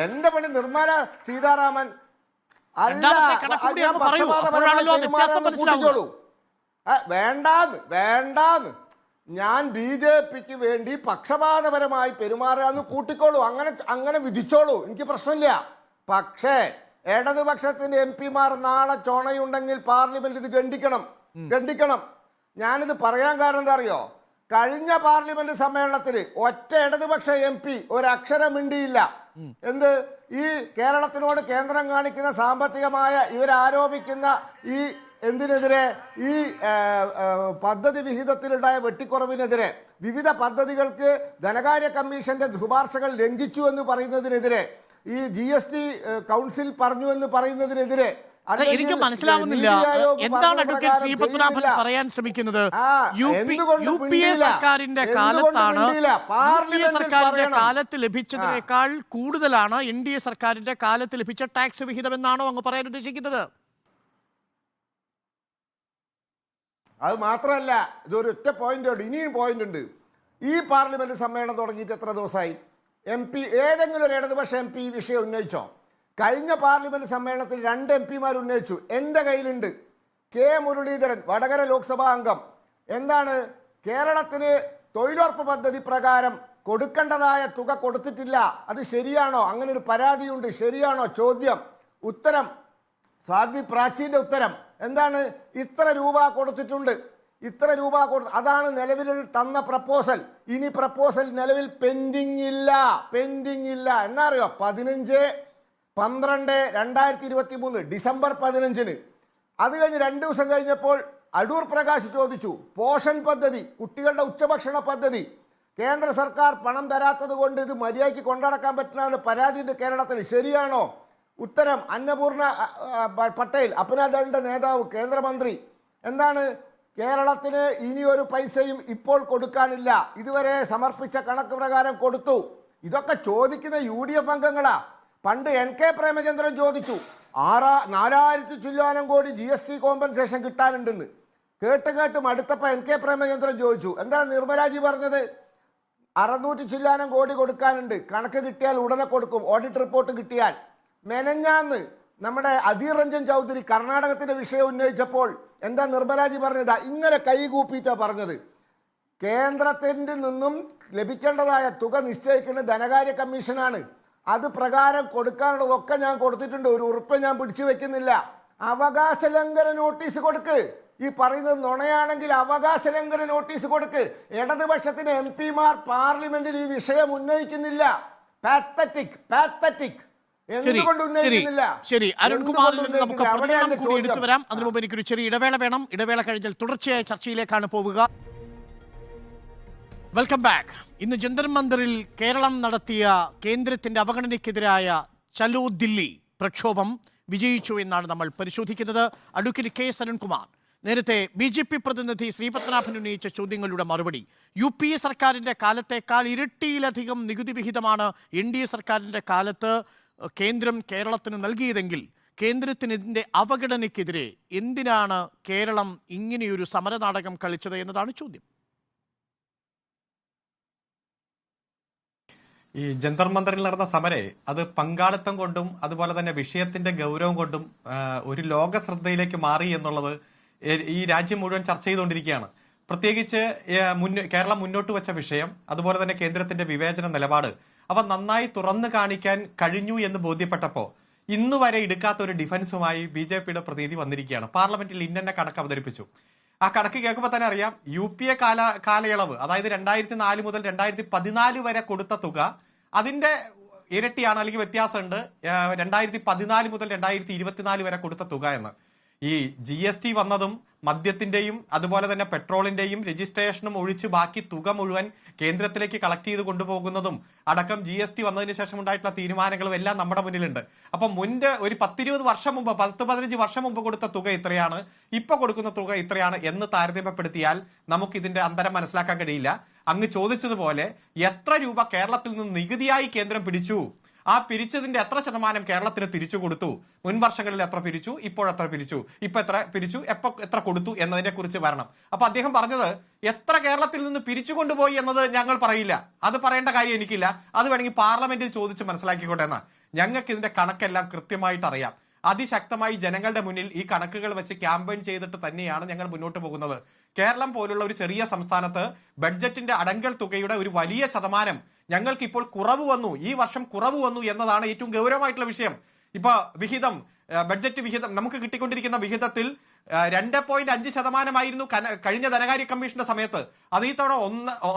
എന്റെ പണി നിർമ്മല സീതാരാമൻ വേണ്ടാന്ന് ഞാൻ BJPക്ക് വേണ്ടി പക്ഷപാതപരമായി പെരുമാറാന്ന് കൂട്ടിക്കോളൂ, അങ്ങനെ വിധിച്ചോളൂ, എനിക്ക് പ്രശ്നമില്ല. പക്ഷേ ഇടതുപക്ഷത്തിന്റെ MP-മാർ നാളെ ചോണയുണ്ടെങ്കിൽ പാർലമെന്റ് ഇത് ഖണ്ഡിക്കണം. ഞാനിത് പറയാൻ കാരണം എന്താ അറിയോ? കഴിഞ്ഞ പാർലമെന്റ് സമ്മേളനത്തിൽ ഒറ്റ ഇടതുപക്ഷ MP ഒരക്ഷരം മിണ്ടിയില്ല. എന്ത്? ഈ കേരളത്തിനോട് കേന്ദ്രം കാണിക്കുന്ന സാമ്പത്തികമായ ഇവരാരോപിക്കുന്ന ഈ എന്തിനെതിരെ, ഈ പദ്ധതി വിഹിതത്തിലുണ്ടായ വെട്ടിക്കുറവിനെതിരെ, വിവിധ പദ്ധതികൾക്ക് ധനകാര്യ കമ്മീഷന്റെ ശുപാർശകൾ ലംഘിച്ചു എന്ന് പറയുന്നതിനെതിരെ, ഈ GST കൗൺസിൽ പറഞ്ഞു എന്ന് പറയുന്നതിനെതിരെ എനിക്ക് മനസ്സിലാവുന്നില്ല എന്താണ് അഡ്വക്കേറ്റ് ശ്രീ പത്മനാഭൻ പറയാൻ ശ്രമിക്കുന്നത്. UPA സർക്കാരിന്റെ കാലത്താണ്, UPA സർക്കാരിന്റെ കാലത്ത് ലഭിച്ചതിനേക്കാൾ കൂടുതലാണ് NDA സർക്കാരിന്റെ കാലത്ത് ലഭിച്ച ടാക്സ് വിഹിതം എന്നാണോ അങ്ങ് പറയാൻ ഉദ്ദേശിക്കുന്നത്? അത് മാത്രമല്ല, ഇതൊരു ഒറ്റ പോയിന്റ്, ഇനിയും പോയിന്റ് ഉണ്ട്. ഈ പാർലമെന്റ് സമ്മേളനം തുടങ്ങിയിട്ട് എത്ര ദിവസമായി? ഏതെങ്കിലും ഒരു ഇടതുപക്ഷ MP ഈ വിഷയം ഉന്നയിച്ചോ? കഴിഞ്ഞ പാർലമെന്റ് സമ്മേളനത്തിൽ 2 MP-മാർ ഉന്നയിച്ചു. എൻ്റെ കയ്യിലുണ്ട്. K മുരളീധരൻ, വടകര ലോക്സഭാ അംഗം. എന്താണ്? കേരളത്തിന് തൊഴിലുറപ്പ് പദ്ധതി പ്രകാരം കൊടുക്കേണ്ടതായ തുക കൊടുത്തിട്ടില്ല, അത് ശരിയാണോ? അങ്ങനെ ഒരു പരാതിയുണ്ട്, ശരിയാണോ? ചോദ്യം. ഉത്തരം, സാധ്വി പ്രാചീന്റെ ഉത്തരം എന്താണ്? ഇത്ര രൂപ കൊടുത്തിട്ടുണ്ട്, അതാണ് നിലവിൽ തന്ന പ്രപ്പോസൽ. ഇനി പ്രപ്പോസൽ നിലവിൽ പെൻഡിങ് ഇല്ല. എന്നാ അറിയോ? 15/12/2023 ഡിസംബർ 15-ന്. അത് കഴിഞ്ഞ് 2 ദിവസം കഴിഞ്ഞപ്പോൾ അടൂർ പ്രകാശ് ചോദിച്ചു, പോഷൻ പദ്ധതി, കുട്ടികളുടെ ഉച്ചഭക്ഷണ പദ്ധതി, കേന്ദ്ര സർക്കാർ പണം തരാത്തത് കൊണ്ട് ഇത് മര്യാദയ്ക്ക് കൊണ്ടുനടക്കാൻ പറ്റുന്ന പരാതിയുണ്ട് കേരളത്തിൽ, ശരിയാണോ? ഉത്തരം, അന്നപൂർണ പട്ടേൽ, അപ്നാദളിന്റെ നേതാവ്, കേന്ദ്രമന്ത്രി. എന്താണ്? കേരളത്തിന് ഇനി ഒരു പൈസയും ഇപ്പോൾ കൊടുക്കാനില്ല, ഇതുവരെ സമർപ്പിച്ച കണക്ക് പ്രകാരം കൊടുത്തു. ഇതൊക്കെ ചോദിക്കുന്ന UDF അംഗങ്ങളാ. പണ്ട് NK പ്രേമചന്ദ്രൻ ചോദിച്ചു 4,000 ചില്ലാനം കോടി GST കോമ്പൻസേഷൻ കിട്ടാനുണ്ടെന്ന്. കേട്ട് മടുത്തപ്പോൾ NK പ്രേമചന്ദ്രൻ ചോദിച്ചു, എന്താണ് നിർമ്മലാജി പറഞ്ഞത്? 600 ചില്ലാനം കോടി കൊടുക്കാനുണ്ട്, കണക്ക് കിട്ടിയാൽ ഉടനെ കൊടുക്കും, ഓഡിറ്റ് റിപ്പോർട്ട് കിട്ടിയാൽ. മെനഞ്ഞാന്ന് നമ്മുടെ അധീർ രഞ്ജൻ ചൗധരി കർണാടകത്തിന്റെ വിഷയം ഉന്നയിച്ചപ്പോൾ എന്താ നിർമ്മലാജി പറഞ്ഞത്? ഇങ്ങനെ കൈകൂപ്പിയിട്ടാ പറഞ്ഞത്. കേന്ദ്രത്തിൻ്റെ നിന്നും ലഭിക്കേണ്ടതായ തുക നിശ്ചയിക്കുന്നത് ധനകാര്യ കമ്മീഷനാണ്. അത് പ്രകാരം കൊടുക്കാനുള്ളതൊക്കെ ഞാൻ കൊടുത്തിട്ടുണ്ട്. ഒരു ഉറുപ്പ് ഞാൻ പിടിച്ചു വെക്കുന്നില്ല. അവകാശ ലംഘന നോട്ടീസ് കൊടുക്ക്. ഈ പറയുന്നത് നുണയാണെങ്കിൽ അവകാശ ലംഘന നോട്ടീസ് കൊടുക്ക്. ഇടതുപക്ഷത്തിന് MP-മാർ പാർലമെന്റിൽ ഈ വിഷയം ഉന്നയിക്കുന്നില്ല. പാത്തറ്റിക്. എന്തുകൊണ്ട് ഉന്നയിക്കുന്നില്ല? ശരി, അരുൺകുമാറിൽ നിന്ന് നമുക്ക് പ്രതികരണം കൂടി എടുത്തു വരാം. അതിനു മുമ്പ് എനിക്കൊരു ചെറിയ ഇടവേള വേണം. ഇടവേള കഴിഞ്ഞാൽ തുടർച്ചയായ ചർച്ചയിലേക്കാണ് പോവുക. Welcome back. ഇന്ന് ജന്തർ മന്ദിറിൽ കേരളം നടത്തിയ കേന്ദ്രത്തിന്റെ അവഗണനയ്ക്കെതിരായ ചലോ ദില്ലി പ്രക്ഷോഭം വിജയിച്ചു എന്നാണ് നമ്മൾ പരിശോധിക്കുന്നത്. അഡ്വക്കേറ്റ് കെ എസ് അരുൺകുമാർ നേരത്തെ BJP പ്രതിനിധി ശ്രീപത്മനാഭൻ ഉന്നയിച്ച ചോദ്യങ്ങളുടെ മറുപടി. UPA സർക്കാരിന്റെ കാലത്തേക്കാൾ ഇരട്ടിയിലധികം നികുതി വിഹിതമാണ് NDA സർക്കാരിന്റെ കാലത്ത് കേന്ദ്രം കേരളത്തിന് നൽകിയതെങ്കിൽ കേന്ദ്രത്തിന് ഇതിന്റെ അവഗണനയ്ക്കെതിരെ എന്തിനാണ് കേരളം ഇങ്ങനെയൊരു സമരനാടകം കളിച്ചത് എന്നതാണ് ചോദ്യം. ഈ ജന്തർ മന്ദറിൽ നടന്ന സമരെ അത് പങ്കാളിത്തം കൊണ്ടും അതുപോലെ തന്നെ വിഷയത്തിന്റെ ഗൗരവം കൊണ്ടും ഒരു ലോക ശ്രദ്ധയിലേക്ക് മാറി എന്നുള്ളത് ഈ രാജ്യം മുഴുവൻ ചർച്ച ചെയ്തുകൊണ്ടിരിക്കുകയാണ്. പ്രത്യേകിച്ച് കേരളം മുന്നോട്ട് വെച്ച വിഷയം, അതുപോലെ തന്നെ കേന്ദ്രത്തിന്റെ വിവേചന നിലപാട് അവ നന്നായി തുറന്നു കാണിക്കാൻ കഴിഞ്ഞു എന്ന് ബോധ്യപ്പെട്ടപ്പോൾ ഇന്നു വരെ എടുക്കാത്ത ഒരു ഡിഫൻസുമായി BJPയുടെ പ്രതിനിധി വന്നിരിക്കുകയാണ്. പാർലമെന്റിൽ ഇന്നെ കണക്ക് അവതരിപ്പിച്ചു. ആ കണക്ക് കേൾക്കുമ്പോൾ തന്നെ അറിയാം, UPA കാലയളവ്, അതായത് 2004 മുതൽ 2014 വരെ കൊടുത്ത തുക അതിന്റെ ഇരട്ടിയാണ്, അല്ലെങ്കിൽ വ്യത്യാസമുണ്ട് 2014 മുതൽ 2024 വരെ കൊടുത്ത തുക എന്ന്. ഈ GST വന്നതും മദ്യത്തിന്റെയും അതുപോലെ തന്നെ പെട്രോളിന്റെയും രജിസ്ട്രേഷനും ഒഴിച്ച് ബാക്കി തുക മുഴുവൻ കേന്ദ്രത്തിലേക്ക് കളക്ട് ചെയ്ത് കൊണ്ടുപോകുന്നതും അടക്കം GST വന്നതിന് ശേഷം ഉണ്ടായിട്ടുള്ള തീരുമാനങ്ങളും എല്ലാം നമ്മുടെ മുന്നിലുണ്ട്. അപ്പൊ മുൻപ് ഒരു 10-20 വർഷം മുമ്പ്, 10-15 വർഷം മുമ്പ് കൊടുത്ത തുക ഇത്രയാണ്, ഇപ്പൊ കൊടുക്കുന്ന തുക ഇത്രയാണ് എന്ന് താരതമ്യപ്പെടുത്തിയാൽ നമുക്ക് ഇതിന്റെ അന്തരം മനസ്സിലാക്കാൻ കഴിയില്ല. അങ്ങ് ചോദിച്ചതുപോലെ എത്ര രൂപ കേരളത്തിൽ നിന്ന് നികുതിയായി കേന്ദ്രം പിടിച്ചു, ആ പിരിച്ചതിന്റെ എത്ര ശതമാനം കേരളത്തിന് തിരിച്ചു കൊടുത്തു, മുൻ വർഷങ്ങളിൽ എത്ര പിരിച്ചു, ഇപ്പോഴെത്ര പിരിച്ചു, ഇപ്പൊ എത്ര പിരിച്ചു, എത്ര കൊടുത്തു എന്നതിനെ കുറിച്ച് വരണം. അപ്പൊ അദ്ദേഹം പറഞ്ഞത് എത്ര കേരളത്തിൽ നിന്ന് പിരിച്ചു കൊണ്ടുപോയി എന്നത് ഞങ്ങൾ പറയില്ല, അത് പറയേണ്ട കാര്യം എനിക്കില്ല, അത് വേണമെങ്കിൽ പാർലമെന്റിൽ ചോദിച്ച് മനസ്സിലാക്കിക്കോട്ടെ എന്നാ. ഞങ്ങൾക്ക് ഇതിന്റെ കണക്കെല്ലാം കൃത്യമായിട്ട് അറിയാം. അതിശക്തമായി ജനങ്ങളുടെ മുന്നിൽ ഈ കണക്കുകൾ വെച്ച് ക്യാമ്പയിൻ ചെയ്തിട്ട് തന്നെയാണ് ഞങ്ങൾ മുന്നോട്ട് പോകുന്നത്. കേരളം പോലുള്ള ഒരു ചെറിയ സംസ്ഥാനത്ത് ബഡ്ജറ്റിന്റെ അടങ്കൽ തുകയുടെ ഒരു വലിയ ശതമാനം ഞങ്ങൾക്ക് ഇപ്പോൾ കുറവ് വന്നു, ഈ വർഷം കുറവ് വന്നു എന്നതാണ് ഏറ്റവും ഗൗരവമായിട്ടുള്ള വിഷയം. ഇപ്പൊ വിഹിതം, ബഡ്ജറ്റ് വിഹിതം നമുക്ക് കിട്ടിക്കൊണ്ടിരിക്കുന്ന വിഹിതത്തിൽ 2.5% കഴിഞ്ഞ ധനകാര്യ കമ്മീഷന്റെ സമയത്ത്. അത് ഈ തവണ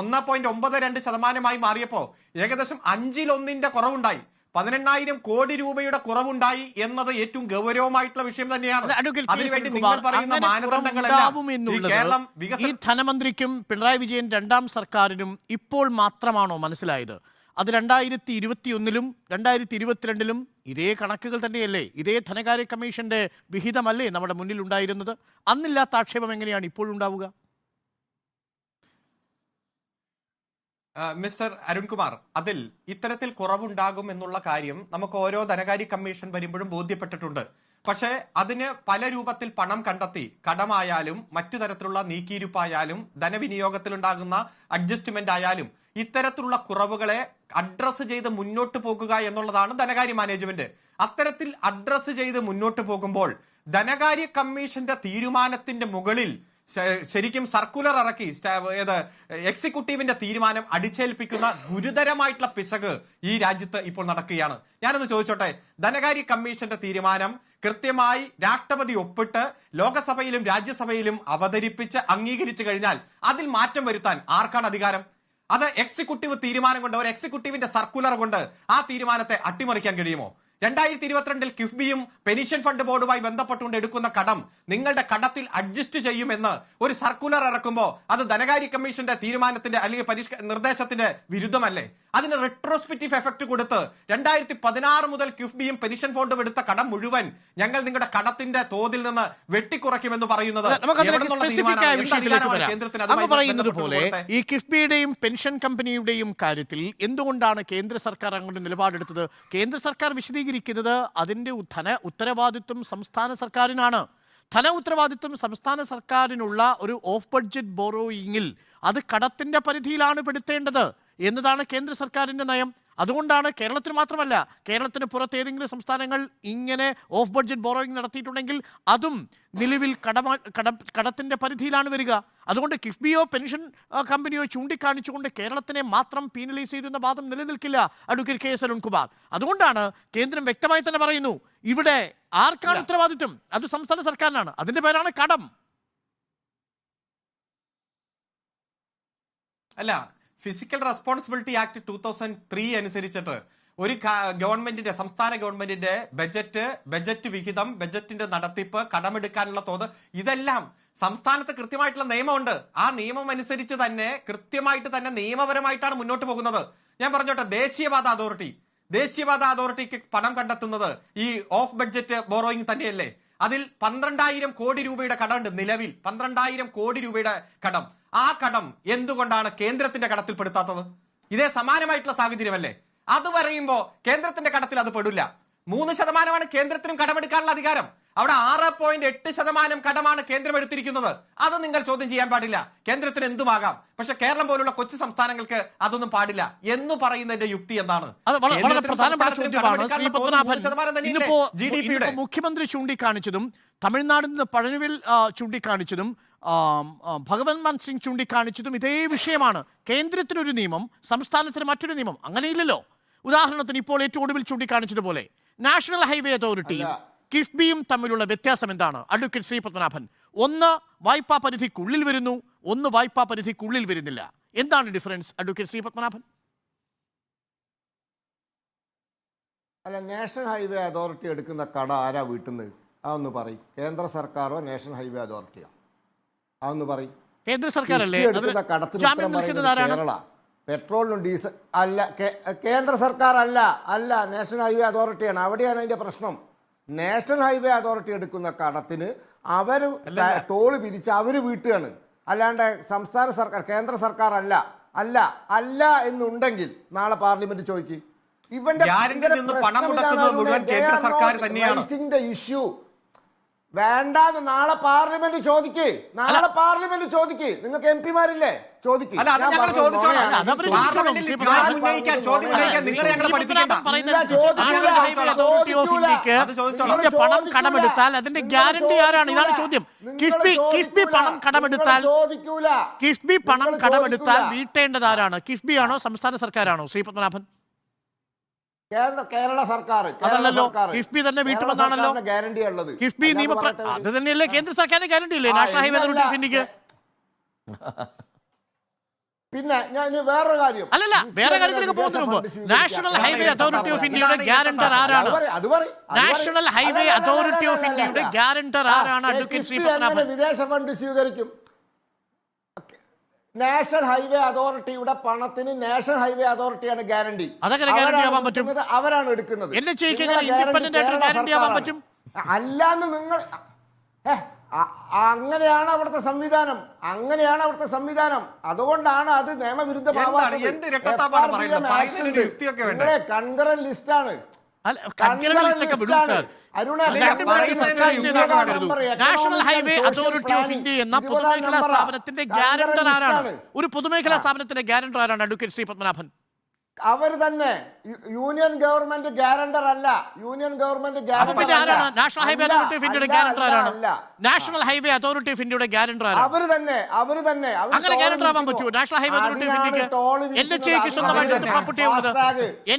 1.92% മാറിയപ്പോ ഏകദേശം 1/5 കുറവുണ്ടായി. 18,000 കോടി രൂപയുടെ കുറവുണ്ടായി എന്നത് ഏറ്റവും ഗൗരവമായിട്ടുള്ള വിഷയം തന്നെയാണ്. അതിനുവേണ്ടി നിങ്ങൾ പറയുന്ന മാനദണ്ഡങ്ങളെല്ലാം ഈ ധനമന്ത്രിക്കും പിണറായി വിജയൻ രണ്ടാം സർക്കാരിനും ഇപ്പോൾ മാത്രമാണോ മനസ്സിലായത്? അത് 2021-ലും 2022-ലും ഇതേ കണക്കുകൾ തന്നെയല്ലേ, ഇതേ ധനകാര്യ കമ്മീഷന്റെ വിഹിതമല്ലേ നമ്മുടെ മുന്നിൽ ഉണ്ടായിരുന്നത്? അന്നില്ലാത്ത ആക്ഷേപം എങ്ങനെയാണ് ഇപ്പോഴുണ്ടാവുക? മിസ്റ്റർ അരുൺകുമാർ, അതിൽ ഇത്തരത്തിൽ കുറവുണ്ടാകും എന്നുള്ള കാര്യം നമുക്ക് ഓരോ ധനകാര്യ കമ്മീഷൻ വരുമ്പോഴും ബോധ്യപ്പെട്ടിട്ടുണ്ട്. പക്ഷേ അതിന് പല രൂപത്തിൽ പണം കണ്ടെത്തി, കടമായാലും മറ്റു തരത്തിലുള്ള നീക്കിയിരുപ്പായാലും ധനവിനിയോഗത്തിലുണ്ടാകുന്ന അഡ്ജസ്റ്റ്മെന്റ് ആയാലും ഇത്തരത്തിലുള്ള കുറവുകളെ അഡ്രസ് ചെയ്ത് മുന്നോട്ട് പോകുക എന്നുള്ളതാണ് ധനകാര്യ മാനേജ്മെന്റ്. അത്തരത്തിൽ അഡ്രസ് ചെയ്ത് മുന്നോട്ട് പോകുമ്പോൾ ധനകാര്യ കമ്മീഷന്റെ തീരുമാനത്തിന്റെ മുകളിൽ ശരിക്കും സർക്കുലർ ഇറക്കി എക്സിക്യൂട്ടീവിന്റെ തീരുമാനം അടിച്ചേൽപ്പിക്കുന്ന ഗുരുതരമായിട്ടുള്ള പിശക് ഈ രാജ്യത്ത് ഇപ്പോൾ നടക്കുകയാണ്. ഞാനൊന്ന് ചോദിച്ചോട്ടെ, ധനകാര്യ കമ്മീഷന്റെ തീരുമാനം കൃത്യമായി രാഷ്ട്രപതി ഒപ്പിട്ട് ലോകസഭയിലും രാജ്യസഭയിലും അവതരിപ്പിച്ച് അംഗീകരിച്ചു കഴിഞ്ഞാൽ അതിൽ മാറ്റം വരുത്താൻ ആർക്കാണ് അധികാരം? അത് എക്സിക്യൂട്ടീവ് തീരുമാനം കൊണ്ട്, ഒരു എക്സിക്യൂട്ടീവിന്റെ സർക്കുലർ കൊണ്ട് ആ തീരുമാനത്തെ അട്ടിമറിക്കാൻ കഴിയുമോ? 2022-ൽ കിഫ്ബിയും പെൻഷൻ ഫണ്ട് ബോർഡുമായി ബന്ധപ്പെട്ടുകൊണ്ട് എടുക്കുന്ന കടം നിങ്ങളുടെ കടത്തിൽ അഡ്ജസ്റ്റ് ചെയ്യുമെന്ന് ഒരു സർക്കുലർ ഇറക്കുമ്പോൾ അത് ധനകാര്യ കമ്മീഷന്റെ തീരുമാനത്തിന്റെ അല്ലെങ്കിൽ നിർദ്ദേശത്തിന്റെ വിരുദ്ധമല്ലേ? അതിന് റെട്രോസ്പെക്റ്റീവ് എഫക്ട് കൊടുത്ത് 2016 മുതൽ കിഫ്ബിയും പെൻഷൻ ഫണ്ടും എടുത്ത കടം മുഴുവൻ ഞങ്ങൾ നിങ്ങളുടെ കടത്തിന്റെ തോതിൽ നിന്ന് വെട്ടിക്കുറയ്ക്കുമെന്ന് പറയുന്നത് ഈ കിഫ്ബിയുടെയും പെൻഷൻ കമ്പനിയുടെയും കാര്യത്തിൽ എന്തുകൊണ്ടാണ് കേന്ദ്ര സർക്കാർ അങ്ങോട്ട് നിലപാടെടുത്തത്? കേന്ദ്ര സർക്കാർ വിശദീകരിക്കുന്നത് അതിന്റെ ഉത്തരവാദിത്വം സംസ്ഥാന സർക്കാരിനാണ്. ധന ഉത്തരവാദിത്വം സംസ്ഥാന സർക്കാരിനുള്ള ഒരു ഓഫ് ബഡ്ജറ്റ് ബോറോയിങ്ങിൽ അത് കടത്തിന്റെ പരിധിയിലാണ് പെടുത്തേണ്ടത്. എന്നതാണ് കേന്ദ്ര സർക്കാരിൻ്റെ നയം. അതുകൊണ്ടാണ് കേരളത്തിന് മാത്രമല്ല, കേരളത്തിന് പുറത്ത് ഏതെങ്കിലും സംസ്ഥാനങ്ങൾ ഇങ്ങനെ ഓഫ് ബഡ്ജറ്റ് ബോറോയിങ് നടത്തിയിട്ടുണ്ടെങ്കിൽ അതും നിലവിൽ കടത്തിൻ്റെ പരിധിയിലാണ് വരിക. അതുകൊണ്ട് കിഫ്ബിയോ പെൻഷൻ കമ്പനിയോ ചൂണ്ടിക്കാണിച്ചുകൊണ്ട് കേരളത്തിനെ മാത്രം പീനലൈസ് ചെയ്യുന്ന വാദം നിലനിൽക്കില്ല അഡ്വക്കേറ്റ് കെ എസ് അരുൺകുമാർ. അതുകൊണ്ടാണ് കേന്ദ്രം വ്യക്തമായി തന്നെ പറയുന്നു, ഇവിടെ ആർക്കാണ് ഉത്തരവാദിത്വം? അത് സംസ്ഥാന സർക്കാരിനാണ്. അതിൻ്റെ പേരാണ് കടം. അല്ല, ഫിസിക്കൽ റെസ്പോൺസിബിലിറ്റി ആക്ട് 2003 അനുസരിച്ചിട്ട് ഒരു ഗവൺമെന്റിന്റെ, സംസ്ഥാന ഗവൺമെന്റിന്റെ ബജറ്റ് വിഹിതം, ബജറ്റിന്റെ നടത്തിപ്പ്, കടമെടുക്കാനുള്ള തോത്, ഇതെല്ലാം സംസ്ഥാനത്ത് കൃത്യമായിട്ടുള്ള നിയമമുണ്ട്. ആ നിയമം അനുസരിച്ച് തന്നെ കൃത്യമായിട്ട് തന്നെ നിയമപരമായിട്ടാണ് മുന്നോട്ട് പോകുന്നത്. ഞാൻ പറഞ്ഞോട്ടെ, ദേശീയപാത അതോറിറ്റിക്ക് പണം കണ്ടെത്തുന്നത് ഈ ഓഫ് ബഡ്ജറ്റ് ബോറോയിങ് തന്നെയല്ലേ? അതിൽ 12,000 കോടി രൂപയുടെ കടമുണ്ട്. നിലവിൽ 12,000 കോടി രൂപയുടെ കടം. ആ കടം എന്തുകൊണ്ടാണ് കേന്ദ്രത്തിന്റെ കടത്തിൽ പെടുത്താത്തത്? ഇതേ സമാനമായിട്ടുള്ള സാഹചര്യമല്ലേ? അത് പറയുമ്പോ കേന്ദ്രത്തിന്റെ കടത്തിൽ അത് പെടില്ല. 3% കേന്ദ്രത്തിനും കടമെടുക്കാനുള്ള അധികാരം. അവിടെ 6.8% കടമാണ് കേന്ദ്രം എടുത്തിരിക്കുന്നത്. അത് നിങ്ങൾ ചോദ്യം ചെയ്യാൻ പാടില്ല. കേന്ദ്രത്തിന് എന്തുമാകാം, പക്ഷെ കേരളം പോലുള്ള കൊച്ചു സംസ്ഥാനങ്ങൾക്ക് അതൊന്നും പാടില്ല എന്ന് പറയുന്നതിന്റെ യുക്തി എന്താണ്? മുഖ്യമന്ത്രി ചൂണ്ടിക്കാണിച്ചതും തമിഴ്നാടിൽ നിന്ന് പഴനിവിൽ ചൂണ്ടിക്കാണിച്ചതും ഭഗവത് മാൻ സിംഗ് ചൂണ്ടിക്കാണിച്ചതും ഇതേ വിഷയമാണ്. കേന്ദ്രത്തിനൊരു നിയമം, സംസ്ഥാനത്തിന് മറ്റൊരു നിയമം. അങ്ങനെയില്ലല്ലോ. ഉദാഹരണത്തിന് ഇപ്പോൾ ഏറ്റവും ഒടുവിൽ ചൂണ്ടിക്കാണിച്ചതുപോലെ നാഷണൽ ഹൈവേ അതോറിറ്റിയും കിഫ്ബിയും തമ്മിലുള്ള വ്യത്യാസം എന്താണ് അഡ്വക്കേറ്റ് ശ്രീ പത്മനാഭൻ? ഒന്ന് വായ്പാ പരിധിക്കുള്ളിൽ വരുന്നു, ഒന്ന് വായ്പാ പരിധിക്കുള്ളിൽ വരുന്നില്ല. എന്താണ് ഡിഫറൻസ് അഡ്വക്കേറ്റ് ശ്രീ പത്മനാഭൻ? അല്ല, നാഷണൽ ഹൈവേ അതോറിറ്റി എടുക്കുന്ന കട ആരാ വീട്ടുന്നത്? അതൊന്ന് പറയും. കേന്ദ്ര സർക്കാരോ നാഷണൽ ഹൈവേ അതോറിറ്റിയോ? അതൊന്ന് പറയും. കേന്ദ്ര സർക്കാരല്ലേ എടുക്കുന്ന കടത്തിന് ഉത്തരം പറയുന്നത് കേരള. പെട്രോളിനും ഡീസൽ അല്ല, കേന്ദ്ര സർക്കാർ അല്ല നാഷണൽ ഹൈവേ അതോറിറ്റിയാണ്. അവിടെയാണ് അതിന്റെ പ്രശ്നം. നാഷണൽ ഹൈവേ അതോറിറ്റി എടുക്കുന്ന കടത്തിന് അവർ ടോള് പിരിച്ച് അവർ വീട്ടുകയാണ്. അല്ലാണ്ട് സംസ്ഥാന സർക്കാർ, കേന്ദ്ര സർക്കാർ അല്ല എന്നുണ്ടെങ്കിൽ നാളെ പാർലമെന്റ് ചോദിക്കും. ഇവന്റെ ഇഷ്യൂ വേണ്ടാന്ന് നാളെ പാർലമെന്റ് ചോദിക്ക്. നിങ്ങൾക്ക് എം പിമാരില്ലേ? ചോദിക്കും. പണം കടമെടുത്താൽ അതിന്റെ ഗ്യാരണ്ടി ആരാണ്? ഇതാണ് ചോദ്യം. കിഫ്ബി പണം കടമെടുത്താൽ വീട്ടേണ്ടത് ആരാണ്? കിഫ്ബി ആണോ സംസ്ഥാന സർക്കാരാണോ ശ്രീ പത്മനാഭൻ? കേരള സർക്കാർ. അതല്ലല്ലോ, കിഫ്ബി തന്നെ വീട്ടുമെന്നാണല്ലോ ഗ്യാരണ്ടി ഉള്ളത്. കിഫ്ബി അത് തന്നെയല്ലേ കേന്ദ്ര സർക്കാരിന്റെ ഗ്യാരണ്ടി അല്ലേ നാഷണൽ ഹൈവേ അതോറിറ്റി ഓഫ് ഇന്ത്യക്ക്? പിന്നെ ഞാൻ വേറൊരു കാര്യം, അല്ലല്ല, വേറെ കാര്യത്തിലേക്ക് പോകുന്നതിന് മുമ്പ് നാഷണൽ ഹൈവേ അതോറിറ്റി ഓഫ് ഇന്ത്യയുടെ ഗ്യാരണ്ടർ ആരാണ്? നാഷണൽ ഹൈവേ അതോറിറ്റി ഓഫ് ഇന്ത്യയുടെ ഗ്യാരണ്ടർ ആരാണ് അഡ്വക്കേറ്റ് ശ്രീ പത്മനാഭൻ? വിദേശ ഫണ്ട് സ്വീകരിക്കും. നാഷണൽ ഹൈവേ അതോറിറ്റിയുടെ പണത്തിന് നാഷണൽ ഹൈവേ അതോറിറ്റിയാണ് ഗ്യാരണ്ടി. അവരാണ് എടുക്കുന്നത്. അല്ലാന്ന് നിങ്ങൾ അങ്ങനെയാണ് അവിടുത്തെ സംവിധാനം. അതുകൊണ്ടാണ് അത് നിയമവിരുദ്ധ കൺകറന്റ് ലിസ്റ്റാണ്. National highway authority of India എന്ന പൊതുമേഖലാ സ്ഥാപനത്തിന്റെ ഗ്യാരണ്ടർ ആരാണ്? ഒരു പൊതുമേഖലാ സ്ഥാപനത്തിന്റെ ഗ്യാരണ്ടർ ആരാണ് അഡ്വക്കേറ്റ് ശ്രീ പത്മനാഭൻ? അവർ തന്നെ. യൂണിയൻ ഗവൺമെന്റ് ഗ്യാരണ്ടർ അല്ല. നാഷണൽ ഹൈവേ അതോറിറ്റി ഓഫ് ഇന്ത്യയുടെ ഗ്യാരണ്ടർ ആരാണ്? നാഷണൽ ഹൈവേ അതോറിറ്റി ഓഫ് ഇന്ത്യയുടെ ഗ്യാരണ്ടർ ആരാണ്? അവർ തന്നെ. അങ്ങനെ ഗ്യാരണ്ടർ ആവാൻ പറ്റുമോ നാഷണൽ ഹൈവേ അതോറിറ്റി ഓഫ് ഇന്ത്യക്ക്? NHAക്ക് സ്വന്തമായിട്ട് എന്ത് പ്രോപ്പർട്ടി ആവുന്നത്?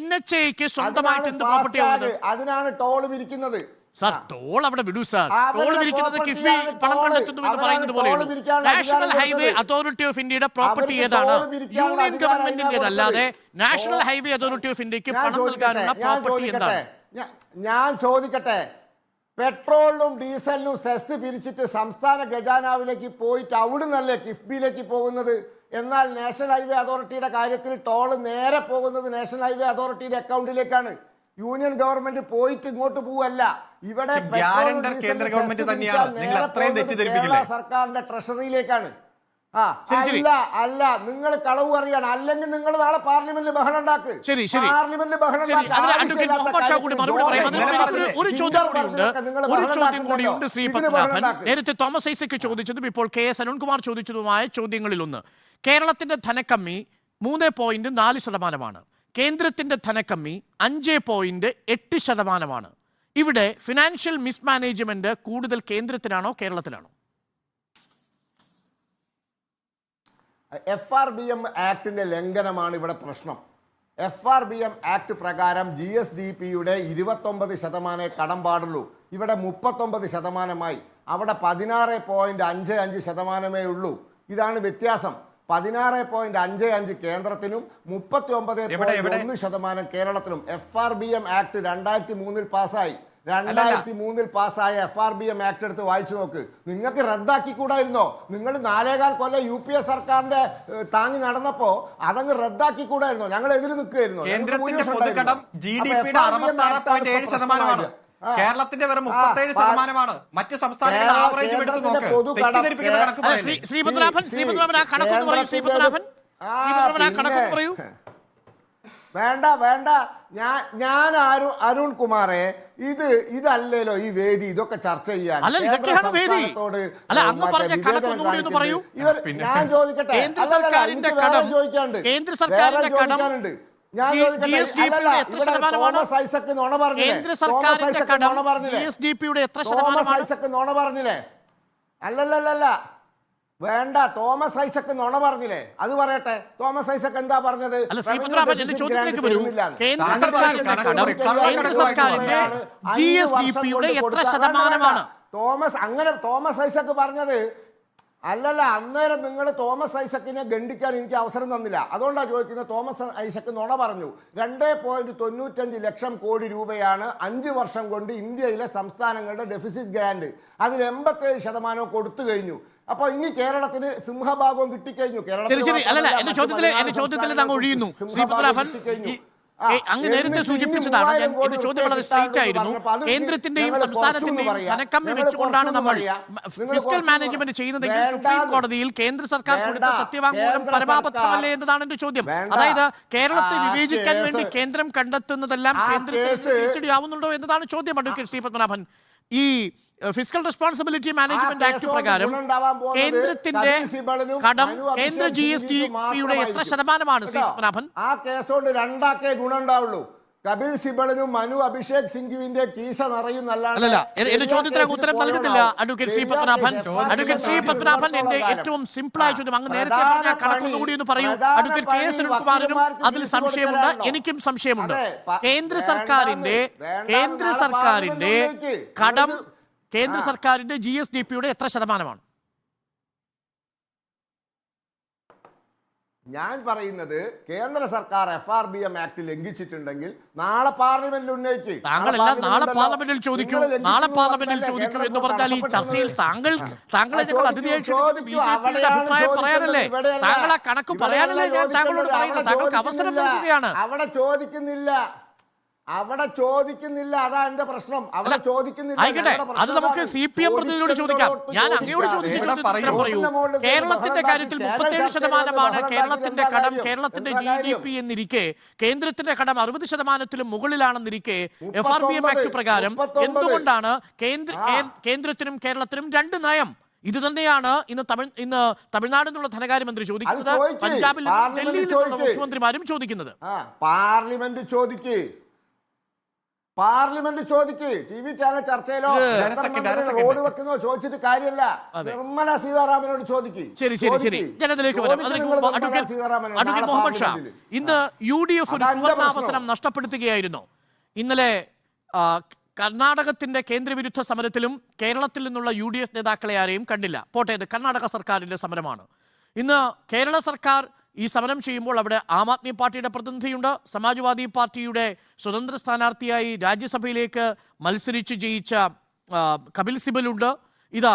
NHAക്ക് സ്വന്തമായിട്ട് എന്ത് പ്രോപ്പർട്ടി ആവുന്നത്? അതിനാണ് ടോൾ പിരിക്കുന്നത്. സാർ, ടോൾ അവിടെ വിടൂ സാർ. ടോൾ പിരിക്കുന്നത് കിഫ്ബി പണം കണ്ടെത്തുന്നു എന്ന് പറയുന്നത് പോലെയുള്ളൂ. നാഷണൽ ഹൈവേ അതോറിറ്റി ഓഫ് ഇന്ത്യയുടെ പ്രോപ്പർട്ടി ഏതാണ്? യൂണിയൻ ഗവൺമെന്റിന്റേതല്ലാതെ നാഷണൽ ഹൈവേ അതോറിറ്റി ഓഫ് ഇന്ത്യക്ക് പണം നൽകാനുള്ള പ്രോപ്പർട്ടി എന്താണ്? ഞാൻ ചോദിക്കട്ടെ, പെട്രോളിനും ഡീസലിനും സെസ് പിരിച്ചിട്ട് സംസ്ഥാന ഖജാനാവിലേക്ക് പോയിട്ട് അവിടുന്നല്ലേ കിഫ്ബിയിലേക്ക് പോകുന്നത്? എന്നാൽ നാഷണൽ ഹൈവേ അതോറിറ്റിയുടെ കാര്യത്തിൽ ടോള് നേരെ പോകുന്നത് നാഷണൽ ഹൈവേ അതോറിറ്റിയുടെ അക്കൗണ്ടിലേക്കാണ്. യൂണിയൻ ഗവൺമെന്റ് പോയിട്ട് ഇങ്ങോട്ട് പോവല്ല. ഇവിടെ കേന്ദ്ര ഗവൺമെന്റ് തന്നെയാണ്. നിങ്ങൾ അത്രയും തെറ്റിദ്ധരിപ്പിക്കില്ലേ? സർക്കാരിന്റെ ട്രഷറിയിലേക്കാണ്. അല്ല നിങ്ങൾ കളവ് അറിയാണ്. അല്ലെങ്കിൽ നിങ്ങൾ നാളെ പാർലമെന്റിൽ ബഹളം ഉണ്ടാക്ക്. പാർലമെന്റിൽ ബഹളം ഒരു ചോദ്യം കൂടിയുണ്ട് ശ്രീ പത്മനാഭൻ. നേരത്തെ തോമസ് ഐസക് ചോദിച്ചതും ഇപ്പോൾ KS അരുൺകുമാർ ചോദിച്ചതുമായ ചോദ്യങ്ങളിലൊന്ന്, കേരളത്തിന്റെ ധനക്കമ്മി 3.4%. കേന്ദ്രത്തിന്റെ ധനക്കമ്മി 5.8%. ഇവിടെ ഫിനാൻഷ്യൽ മിസ്മാനേജ്മെന്റ് കൂടുതൽ കേന്ദ്രത്തിനാണോ കേരളത്തിലാണോ? FRBM ആക്ടിന്റെ ലംഘനമാണ് ഇവിടെ പ്രശ്നം. FRBM ആക്ട് പ്രകാരം GSDPയുടെ 29% കടം പാടുള്ളൂ. ഇവിടെ 39%. അവിടെ 16.55% ഉള്ളൂ. ഇതാണ് വ്യത്യാസം. 16.55 കേന്ദ്രത്തിനും 39.1% കേരളത്തിനും. FRBM ആക്ട് 2003 പാസ്സായി. 2003 പാസ്സായ FRBM ആക്ട് എടുത്ത് വായിച്ചു നോക്ക്. നിങ്ങൾക്ക് റദ്ദാക്കിക്കൂടായിരുന്നോ? നിങ്ങൾ 4.25 കൊല്ലം UPA സർക്കാരിന്റെ താങ്ങി നടന്നപ്പോ അതങ്ങ് റദ്ദാക്കിക്കൂടായിരുന്നോ? ഞങ്ങൾ എതിര് നിൽക്കുകയായിരുന്നു. കേന്ദ്രത്തിന്റെ പൊതുകടം GDPയുടെ 66.7%. കേരളത്തിന്റെ വെറും 37%. മറ്റ് സംസ്ഥാനങ്ങളുടെ ആവറേജ് എടുത്ത് നോക്ക്. തെറ്റിദ്ധരിപ്പിക്കുന്ന കണക്ക് പറയല്ലേ? ശ്രീപത്മനാഭൻ ആ കണക്കൊന്ന് പറയൂ. ശ്രീപത്മനാഭൻ ആ കണക്കൊന്ന് പറയൂ. വേണ്ട വേണ്ട, ഞാൻ അരുൺ കുമാറെ, ഇതല്ലല്ലോ ഈ വേദി ഇതൊക്കെ ചർച്ച ചെയ്യാൻ. ഞാൻ ചോദിക്കട്ടെ, ചോദിക്കാണ്ട് തോമസ് ഐസക് നുണ പറഞ്ഞില്ലേ? അല്ലല്ലല്ല, വേണ്ട, തോമസ് ഐസക് നുണ പറഞ്ഞില്ലേ? അത് പറയട്ടെ. തോമസ് ഐസക് എന്താ പറഞ്ഞത്? തോമസ് ഐസക് പറഞ്ഞത് അല്ലല്ല. അന്നേരം നിങ്ങൾ തോമസ് ഐസക്കിനെ ഖണ്ഡിക്കാൻ എനിക്ക് അവസരം തന്നില്ല. അതുകൊണ്ടാണ് ചോദിക്കുന്നത്. തോമസ് ഐസക് നുണ പറഞ്ഞു. 2.95 ലക്ഷം കോടി രൂപയാണ് 5 വർഷം കൊണ്ട് ഇന്ത്യയിലെ സംസ്ഥാനങ്ങളുടെ ഡെഫിസിറ്റ് ഗ്രാന്റ്. അതിൽ 87% കൊടുത്തു കഴിഞ്ഞു. അപ്പൊ ഇനി കേരളത്തിന് സിംഹഭാഗവും കിട്ടിക്കഴിഞ്ഞു. അങ്ങ് നേരത്തെ സൂചിപ്പിച്ചതാണ്. എന്റെ ചോദ്യം വളരെ സ്ട്രൈറ്റ് ആയിരുന്നു. കേന്ദ്രത്തിന്റെയും സംസ്ഥാനത്തിന്റെയും ധനക്കമ്മി വെച്ചുകൊണ്ടാണ് നമ്മൾ ഫിസ്ക്കൽ മാനേജ്മെന്റ് ചെയ്യുന്നതെങ്കിൽ സുപ്രീം കോടതിയിൽ കേന്ദ്ര സർക്കാർ കൊടുത്ത സത്യവാങ്മൂലം പരമാബദ്ധമല്ലേ എന്നതാണ് എന്റെ ചോദ്യം. അതായത് കേരളത്തെ വിവേചിക്കാൻ വേണ്ടി കേന്ദ്രം കണ്ടെത്തുന്നതെല്ലാം കേന്ദ്രത്തിന് തിരിച്ചടിയാവുന്നുണ്ടോ എന്നതാണ് ചോദ്യം. അഡ്വക്കേറ്റ് ശ്രീ പത്മനാഭൻ, ഈ ഫിസ്ക്കൽ റെസ്പോൺസിബിലിറ്റി മാനേജ്മെന്റ് ആക്ട് പ്രകാരം കേന്ദ്രത്തിന്റെ കടം കേന്ദ്ര GSDPയുടെ എത്ര ശതമാനമാണ് ശ്രീ പത്മനാഭൻ? ആ കേസോട് രണ്ടാക്കേ ഗുണം ഉണ്ടാവുള്ളൂ. കപിൽ സിബളിനും മനു അഭിഷേക് സിംഘുവിന്റെ കീശ നിറയും. അല്ലല്ല, എന്റെ ചോദ്യത്തിന് ഉത്തരം നൽകുന്നില്ല അഡ്വക്കേറ്റ് ശ്രീ പത്മനാഭൻ. അഡ്വക്കേറ്റ് ശ്രീ പത്മനാഭൻ, എന്റെ ഏറ്റവും സിമ്പിളായ ചോദ്യം, അങ്ങ് നേരത്തെ പറഞ്ഞ കണക്കൊന്നുകൂടി ഒന്ന് പറയൂ. അഡ്വക്കേറ്റ് KS സുനിൽകുമാറിനും അതിൽ സംശയമുണ്ട്, എനിക്കും സംശയമുണ്ട്. കേന്ദ്ര സർക്കാരിന്റെ കടം കേന്ദ്ര സർക്കാരിന്റെ GSDPയുടെ എത്ര ശതമാനമാണ്? ഞാൻ പറയുന്നത് കേന്ദ്ര സർക്കാർ FRBM ആക്ട് ലംഘിച്ചിട്ടുണ്ടെങ്കിൽ നാളെ പാർലമെന്റിൽ ഉന്നയിക്കും. താങ്കളെല്ലാം നാളെ പാർലമെന്റിൽ ചോദിക്കൂ എന്ന് പറഞ്ഞാൽ ഈ ചർച്ചയിൽ താങ്കളെ ഞങ്ങൾ അതിഥിയായി അഭിപ്രായം പറയാനല്ലേ? താങ്കൾ ആ കണക്ക് പറയാനല്ലേ ഞാൻ താങ്കളോട് പറയുന്നത്? താങ്കൾക്ക് അവസരം നൽകുകയാണ്. അവിടെ ചോദിക്കുന്നില്ല. അതാ എന്റെ പ്രശ്നം. അവിടെ ചോദിക്കുന്നില്ല. ആയിക്കോട്ടെ, അത് നമുക്ക് CPM പ്രതിനിധിയോട് ചോദിക്കാം. ഞാൻ അങ്ങയോട് പറയൂ. കേരളത്തിന്റെ കാര്യത്തിൽ 37% കേരളത്തിന്റെ കടം, കേരളത്തിന്റെ GDP എന്നിരിക്കെ കേന്ദ്രത്തിന്റെ കടം 60%-ലും മുകളിലാണെന്നിരിക്കെ FRBM ആക്ട് പ്രകാരം എന്തുകൊണ്ടാണ് കേന്ദ്രത്തിനും കേരളത്തിനും രണ്ട് നയം? ഇത് തന്നെയാണ് ഇന്ന് തമിഴ്നാട് നിന്നുള്ള ധനകാര്യമന്ത്രി ചോദിക്കുന്നത്, പഞ്ചാബിൽ ഡൽഹിയിൽ നിന്നുള്ള മുഖ്യമന്ത്രിമാരും ചോദിക്കുന്നത്. പാർലമെന്റ് ചോദിക്ക്. TV ചാനൽ ചർച്ചയിലോ റോഡ് വെക്കുന്നോ ചോദിച്ചിട്ട് കാര്യമല്ല. നിർമ്മല സീതാരാമനോട് ചോദിക്ക്. ശരി, ജനത്തിലേക്ക് വരാം. മുഹമ്മദ് ഷാ, ഇന്ന് UDF ഒരു സുവർണാവസരം നഷ്ടപ്പെടുത്തുകയായിരുന്നു. ഇന്നലെ കർണാടകത്തിന്റെ കേന്ദ്രവിരുദ്ധ സമരത്തിലും കേരളത്തിൽ നിന്നുള്ള UDF നേതാക്കളെ ആരെയും കണ്ടില്ല. പോട്ടെ, ഇത് കർണാടക സർക്കാരിന്റെ സമരമാണ്. ഇന്ന് കേരള സർക്കാർ ഈ സമരം ചെയ്യുമ്പോൾ അവിടെ ആം ആദ്മി പാർട്ടിയുടെ പ്രതിനിധിയുണ്ട്, സമാജ്വാദി പാർട്ടിയുടെ സ്വതന്ത്ര സ്ഥാനാർത്ഥിയായി രാജ്യസഭയിലേക്ക് മത്സരിച്ച് ജയിച്ച കപിൽ സിബലുണ്ട്, ഇതാ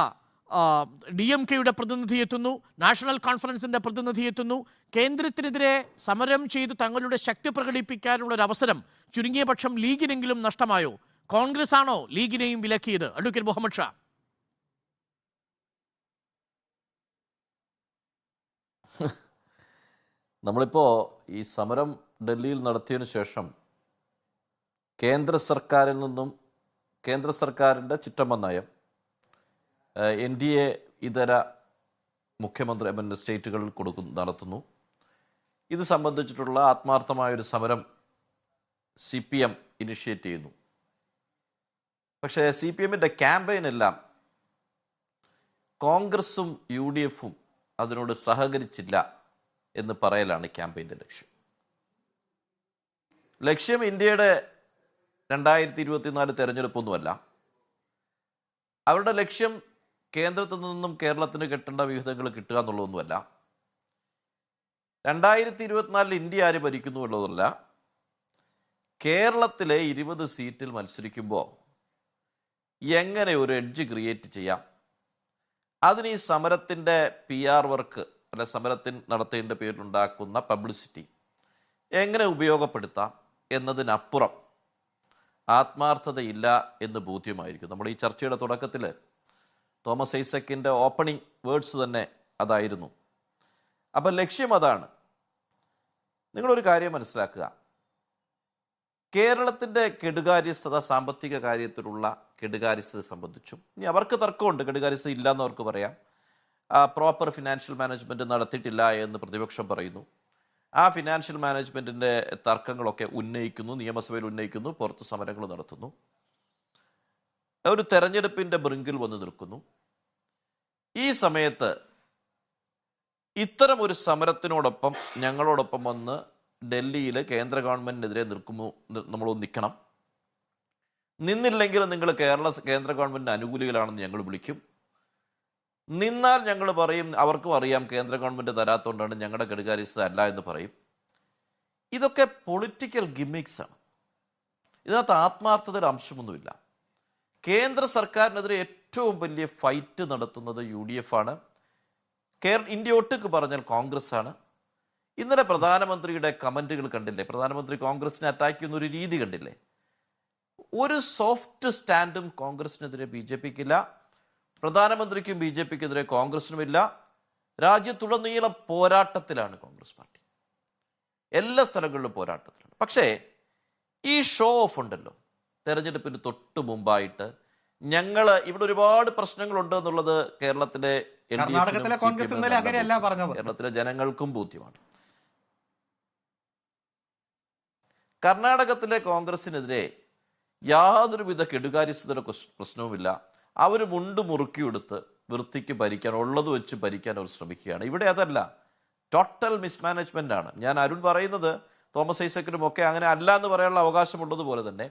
DMKയുടെ പ്രതിനിധി എത്തുന്നു, നാഷണൽ കോൺഫറൻസിന്റെ പ്രതിനിധി എത്തുന്നു. കേന്ദ്രത്തിനെതിരെ സമരം ചെയ്ത് തങ്ങളുടെ ശക്തി പ്രകടിപ്പിക്കാനുള്ള ഒരു അവസരം ചുരുങ്ങിയ പക്ഷം ലീഗിനെങ്കിലും നഷ്ടമായോ? കോൺഗ്രസ് ആണോ ലീഗിനെയും വിലക്കിയത്? അഡ്വക്കേറ്റ് മുഹമ്മദ് ഷാ. നമ്മളിപ്പോൾ ഈ സമരം ഡൽഹിയിൽ നടത്തിയതിനു ശേഷം കേന്ദ്ര സർക്കാരിൽ നിന്നും കേന്ദ്ര സർക്കാരിൻ്റെ ചിറ്റമ്മ നയം NDA ഇതര മുഖ്യമന്ത്രി സ്റ്റേറ്റുകളിൽ നടത്തുന്നു. ഇത് സംബന്ധിച്ചിട്ടുള്ള ആത്മാർത്ഥമായൊരു സമരം CPM ഇനിഷ്യേറ്റ് ചെയ്യുന്നു. പക്ഷേ CPMന്റെ ക്യാമ്പയിനെല്ലാം കോൺഗ്രസും UDFും അതിനോട് സഹകരിച്ചില്ല എന്ന് പറയലാണ് ക്യാമ്പയിൻ്റെ ലക്ഷ്യം. ലക്ഷ്യം ഇന്ത്യയുടെ 2024 തെരഞ്ഞെടുപ്പൊന്നുമല്ല. അവരുടെ ലക്ഷ്യം കേന്ദ്രത്തിൽ നിന്നും കേരളത്തിന് കിട്ടേണ്ട വിഹിതങ്ങൾ കിട്ടുക എന്നുള്ളതൊന്നുമല്ല. 2024 ഇന്ത്യ ആര് ഭരിക്കുന്നു എന്നുള്ളതല്ല. കേരളത്തിലെ 20 സീറ്റിൽ മത്സരിക്കുമ്പോൾ എങ്ങനെ ഒരു എഡ്ജ് ക്രിയേറ്റ് ചെയ്യാം, അതിന് ഈ സമരത്തിൻ്റെ PR വർക്ക് അല്ലെ സമരത്തിന് നടത്തേണ്ട പേരിലുണ്ടാക്കുന്ന പബ്ലിസിറ്റി എങ്ങനെ ഉപയോഗപ്പെടുത്താം എന്നതിനപ്പുറം ആത്മാർത്ഥതയില്ല എന്ന് ബോധ്യമായിരിക്കും. നമ്മൾ ഈ ചർച്ചയുടെ തുടക്കത്തിൽ തോമസ് ഐസക്കിൻ്റെ ഓപ്പണിംഗ് വേർഡ്സ് തന്നെ അതായിരുന്നു. അപ്പം ലക്ഷ്യം അതാണ്. നിങ്ങളൊരു കാര്യം മനസ്സിലാക്കുക, കേരളത്തിൻ്റെ കെടുകാര്യസ്ഥത, സാമ്പത്തിക കാര്യത്തിലുള്ള കെടുകാര്യസ്ഥത സംബന്ധിച്ചും ഇനി അവർക്ക് തർക്കമുണ്ട്, കെടുകാര്യസ്ഥത ഇല്ലയെന്ന് അവർക്ക് പറയാം. പ്രോപ്പർ ഫിനാൻഷ്യൽ മാനേജ്മെൻറ്റ് നടത്തിയിട്ടില്ല എന്ന് പ്രതിപക്ഷം പറയുന്നു. ആ ഫിനാൻഷ്യൽ മാനേജ്മെൻറ്റിൻ്റെ തർക്കങ്ങളൊക്കെ ഉന്നയിക്കുന്നു, നിയമസഭയിൽ ഉന്നയിക്കുന്നു, പുറത്ത് സമരങ്ങൾ നടത്തുന്നു. ഒരു തെരഞ്ഞെടുപ്പിൻ്റെ ബ്രിങ്കിൽ വന്ന് നിൽക്കുന്നു. ഈ സമയത്ത് ഇത്തരം ഒരു സമരത്തിനോടൊപ്പം ഞങ്ങളോടൊപ്പം വന്ന് ഡൽഹിയിൽ കേന്ദ്ര ഗവൺമെൻറ്റിനെതിരെ നമ്മൾ നിൽക്കണം, നിന്നില്ലെങ്കിൽ നിങ്ങൾ കേന്ദ്ര ഗവൺമെൻറ്റിന് അനുകൂലികളാണെന്ന് ഞങ്ങൾ വിളിക്കും, നിന്നാൽ ഞങ്ങൾ പറയും അവർക്കും അറിയാം കേന്ദ്ര ഗവൺമെൻറ് തരാത്തതുകൊണ്ടാണ് ഞങ്ങളുടെ കെടുകാര്യസ്ഥത അല്ല എന്ന് പറയും. ഇതൊക്കെ പൊളിറ്റിക്കൽ ഗിമ്മിക്സ് ആണ്. ഇതിനകത്ത് ആത്മാർത്ഥതയുടെ അംശമൊന്നുമില്ല. കേന്ദ്ര സർക്കാരിനെതിരെ ഏറ്റവും വലിയ ഫൈറ്റ് നടത്തുന്നത് UDF ആണ്. ഇന്ത്യ ഒട്ടുക്ക് പറഞ്ഞാൽ കോൺഗ്രസ് ആണ്. ഇന്നലെ പ്രധാനമന്ത്രിയുടെ കമൻറ്റുകൾ കണ്ടില്ലേ? പ്രധാനമന്ത്രി കോൺഗ്രസിനെ അറ്റാക്ക് ചെയ്യുന്ന ഒരു രീതി കണ്ടില്ലേ? ഒരു സോഫ്റ്റ് സ്റ്റാൻഡും കോൺഗ്രസിനെതിരെ BJPക്കില്ല, പ്രധാനമന്ത്രിക്കും BJPക്കെതിരെ കോൺഗ്രസിനുമില്ല. രാജ്യത്തുടനീളം പോരാട്ടത്തിലാണ് കോൺഗ്രസ് പാർട്ടി, എല്ലാ സ്ഥലങ്ങളിലും പോരാട്ടത്തിലാണ്. പക്ഷേ ഈ ഷോ ഓഫ് ഉണ്ടല്ലോ, തെരഞ്ഞെടുപ്പിന് തൊട്ട് മുമ്പായിട്ട് ഞങ്ങൾ ഇവിടെ ഒരുപാട് പ്രശ്നങ്ങളുണ്ട് എന്നുള്ളത് കേരളത്തിലെ കേരളത്തിലെ ജനങ്ങൾക്കും ബോധ്യമാണ്. കർണാടകത്തിലെ കോൺഗ്രസിനെതിരെ യാതൊരുവിധ കെടുകാര്യസ്ഥതയുടെ പ്രശ്നവുമില്ല. അവർ മുണ്ട് മുറുക്കിയെടുത്ത് വൃത്തിക്ക് ഭരിക്കാൻ, ഉള്ളത് വെച്ച് ഭരിക്കാൻ അവർ ശ്രമിക്കുകയാണ്. ഇവിടെ അതല്ല, ടോട്ടൽ മിസ്മാനേജ്മെൻ്റ് ആണ്. ഞാൻ അരുൺ പറയുന്നത് തോമസ് ഐസക്കിനും ഒക്കെ അങ്ങനെ അല്ല എന്ന് പറയാനുള്ള അവകാശമുള്ളതുപോലെ തന്നെ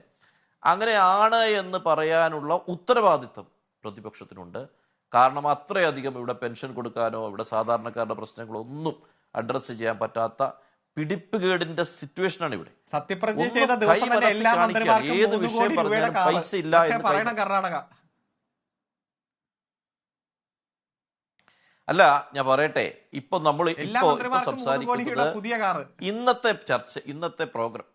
അങ്ങനെയാണ് എന്ന് പറയാനുള്ള ഉത്തരവാദിത്വം പ്രതിപക്ഷത്തിനുണ്ട്. കാരണം അത്രയധികം ഇവിടെ പെൻഷൻ കൊടുക്കാനോ ഇവിടെ സാധാരണക്കാരുടെ പ്രശ്നങ്ങളൊന്നും അഡ്രസ്സ് ചെയ്യാൻ പറ്റാത്ത പിടിപ്പുകേടിന്റെ സിറ്റുവേഷനാണ് ഇവിടെ. സത്യപ്രതിജ്ഞ ചെയ്ത ദിവസം തന്നെ എല്ലാ മന്ത്രിമാർക്കും ഏത് വിഷയം പറഞ്ഞാലും പൈസ ഇല്ല എന്ന് പറയണം കർണാടക. അല്ല, ഞാൻ പറയട്ടെ, ഇപ്പൊ നമ്മൾ സംസാരിക്കുന്നത് ഇന്നത്തെ ചർച്ച, ഇന്നത്തെ പ്രോഗ്രാം.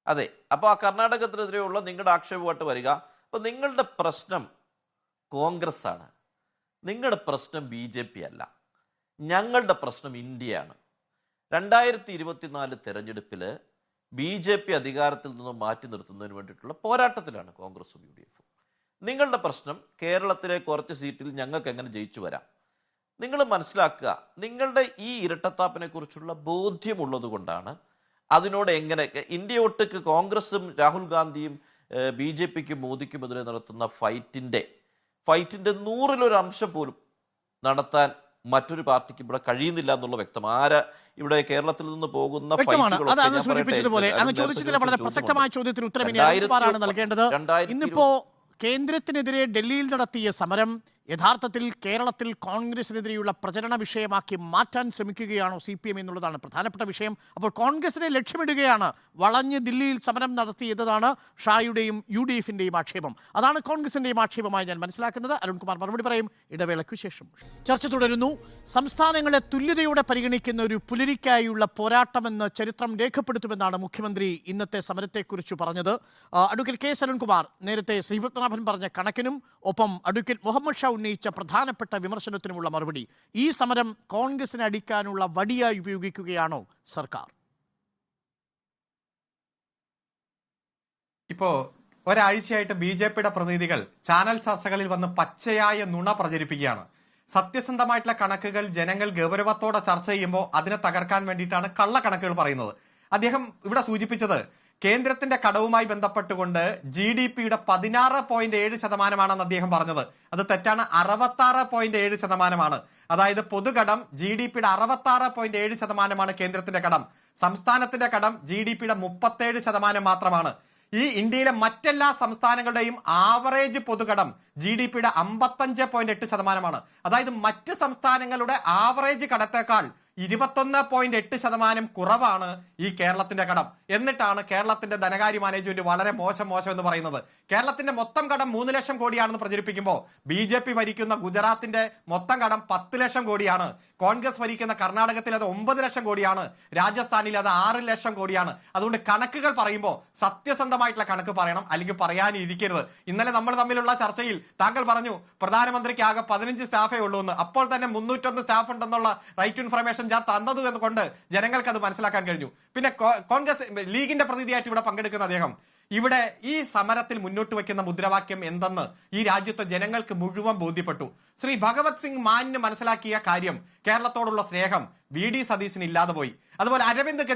അതെ, അപ്പൊ ആ കർണാടകത്തിനെതിരെയുള്ള നിങ്ങളുടെ ആക്ഷേപമായിട്ട് വരിക. അപ്പൊ നിങ്ങളുടെ പ്രശ്നം കോൺഗ്രസ് ആണ്, നിങ്ങളുടെ പ്രശ്നം BJP അല്ല, ഞങ്ങളുടെ പ്രശ്നം ഇന്ത്യയാണ്. 2024 തെരഞ്ഞെടുപ്പിൽ BJP അധികാരത്തിൽ നിന്നും മാറ്റി നിർത്തുന്നതിന് വേണ്ടിയിട്ടുള്ള പോരാട്ടത്തിലാണ് കോൺഗ്രസും UDFും. നിങ്ങളുടെ പ്രശ്നം കേരളത്തിലെ കുറച്ച് സീറ്റിൽ ഞങ്ങൾക്ക് എങ്ങനെ ജയിച്ചു വരാം. നിങ്ങൾ മനസ്സിലാക്കുക, നിങ്ങളുടെ ഈ ഇരട്ടത്താപ്പിനെ കുറിച്ചുള്ള ബോധ്യമുള്ളത് കൊണ്ടാണ് അതിനോട് എങ്ങനെ ഇന്ത്യ ഒട്ടുക്ക് കോൺഗ്രസും രാഹുൽ ഗാന്ധിയും BJPക്കും മോദിക്കുമെതിരെ നടത്തുന്ന ഫൈറ്റിൻ്റെ 100-ൽ1 അംശം പോലും നടത്താൻ മറ്റൊരു പാർട്ടിക്ക് ഇവിടെ കഴിയുന്നില്ല എന്നുള്ള വ്യക്തം. ഇവിടെ കേരളത്തിൽ നിന്ന് പോകുന്ന വളരെ പ്രസക്തമായ ചോദ്യത്തിന് ഉത്തരം നൽകേണ്ടത്. ഇന്നിപ്പോ കേന്ദ്രത്തിനെതിരെ ഡൽഹിയിൽ നടത്തിയ സമരം യഥാർത്ഥത്തിൽ കേരളത്തിൽ കോൺഗ്രസിനെതിരെയുള്ള പ്രചരണ വിഷയമാക്കി മാറ്റാൻ ശ്രമിക്കുകയാണോ CPM എന്നുള്ളതാണ് പ്രധാനപ്പെട്ട വിഷയം. അപ്പോൾ കോൺഗ്രസിനെ ലക്ഷ്യമിടുകയാണ് വളഞ്ഞ് ദില്ലിയിൽ സമരം നടത്തിയതാണ് ഷായുടെയും UDFിൻ്റെയും ആക്ഷേപം. അതാണ് കോൺഗ്രസിൻ്റെയും ആക്ഷേപമായി ഞാൻ മനസ്സിലാക്കുന്നത്. അരുൺകുമാർ മറുപടി പറയും ഇടവേളയ്ക്കു ശേഷം. ചർച്ച തുടരുന്നു. സംസ്ഥാനങ്ങളെ തുല്യതയോടെ പരിഗണിക്കുന്ന ഒരു പുലരിക്കായുള്ള പോരാട്ടമെന്ന് ചരിത്രം രേഖപ്പെടുത്തുമെന്നാണ് മുഖ്യമന്ത്രി ഇന്നത്തെ സമരത്തെക്കുറിച്ച് പറഞ്ഞത്. Advocate K. അരുൺകുമാർ നേരത്തെ ശ്രീപത്മനാഭൻ പറഞ്ഞ കണക്കിനും ഒപ്പം അഡ്വക്കേറ്റ് മുഹമ്മദ് ഷാ ഉന്നയിച്ച പ്രധാനപ്പെട്ട വിമർശനത്തിനുമുള്ള മറുപടി. ഈ സമരം കോൺഗ്രസിനെ അടിക്കാനുള്ള വടിയായി ഉപയോഗിക്കുകയാണോ സർക്കാർ? ഇപ്പോ ഒരാഴ്ചയായിട്ട് BJPയുടെ പ്രതിനിധികൾ ചാനൽ ചർച്ചകളിൽ വന്ന് പച്ചയായ നുണ പ്രചരിപ്പിക്കുകയാണ്. സത്യസന്ധമായിട്ടുള്ള കണക്കുകൾ ജനങ്ങൾ ഗൗരവത്തോടെ ചർച്ച ചെയ്യുമ്പോൾ അതിനെ തകർക്കാൻ വേണ്ടിയിട്ടാണ് കള്ളക്കണക്കുകൾ പറയുന്നത്. അദ്ദേഹം ഇവിടെ സൂചിപ്പിച്ചത് കേന്ദ്രത്തിന്റെ കടവുമായി ബന്ധപ്പെട്ടുകൊണ്ട് GDP-യുടെ 16.7% അദ്ദേഹം പറഞ്ഞത്. അത് തെറ്റാണ്. 66.7%. അതായത് പൊതുകടം GDP-യുടെ 66.7% കേന്ദ്രത്തിന്റെ കടം. സംസ്ഥാനത്തിന്റെ കടം GDP-യുടെ 37% മാത്രമാണ്. ഈ ഇന്ത്യയിലെ മറ്റെല്ലാ സംസ്ഥാനങ്ങളുടെയും ആവറേജ് പൊതുകടം GDP-യുടെ 55.8%. അതായത് മറ്റ് സംസ്ഥാനങ്ങളുടെ ആവറേജ് കടത്തേക്കാൾ 21.8% കുറവാണ് ഈ കേരളത്തിന്റെ കടം. എന്നിട്ടാണ് കേരളത്തിന്റെ ധനകാര്യ മാനേജ്മെന്റ് വളരെ മോശം എന്ന് പറയുന്നത്. കേരളത്തിന്റെ മൊത്തം കടം 3 ലക്ഷം കോടിയാണെന്ന് പ്രചരിപ്പിക്കുമ്പോൾ BJP ഭരിക്കുന്ന ഗുജറാത്തിന്റെ മൊത്തം കടം 10 ലക്ഷം കോടിയാണ്. കോൺഗ്രസ് ഭരിക്കുന്ന കർണാടകത്തിൽ അത് 9 ലക്ഷം കോടിയാണ്. രാജസ്ഥാനിൽ അത് 6 ലക്ഷം കോടിയാണ്. അതുകൊണ്ട് കണക്കുകൾ പറയുമ്പോൾ സത്യസന്ധമായിട്ടുള്ള കണക്ക് പറയണം, അല്ലെങ്കിൽ പറയാനിരിക്കരുത്. ഇന്നലെ നമ്മൾ തമ്മിലുള്ള ചർച്ചയിൽ താങ്കൾ പറഞ്ഞു പ്രധാനമന്ത്രിക്ക് ആകെ 15 സ്റ്റാഫേ ഉള്ളൂ എന്ന്. അപ്പോൾ തന്നെ 301 സ്റ്റാഫ് ഉണ്ടെന്നുള്ള റൈറ്റ് ഇൻഫർമേഷൻ ഞാൻ തന്നത് കൊണ്ട് ജനങ്ങൾക്ക് അത് മനസ്സിലാക്കാൻ കഴിഞ്ഞു. പിന്നെ കോൺഗ്രസ് ലീഗിന്റെ പ്രതിനിധിയായിട്ട് ഇവിടെ പങ്കെടുക്കുന്ന അദ്ദേഹം ഇവിടെ ഈ സമരത്തിൽ മുന്നോട്ട് വയ്ക്കുന്ന മുദ്രാവാക്യം എന്തെന്ന് ഈ രാജ്യത്തെ ജനങ്ങൾക്ക് മുഴുവൻ ബോധ്യപ്പെട്ടു. ശ്രീ ഭഗവത് സിംഗ് മാനിന് മനസ്സിലാക്കിയ കാര്യം കേരളത്തോടുള്ള സ്നേഹം VD സതീശന് ഇല്ലാതെ പോയി. അതുപോലെ അരവിന്ദ്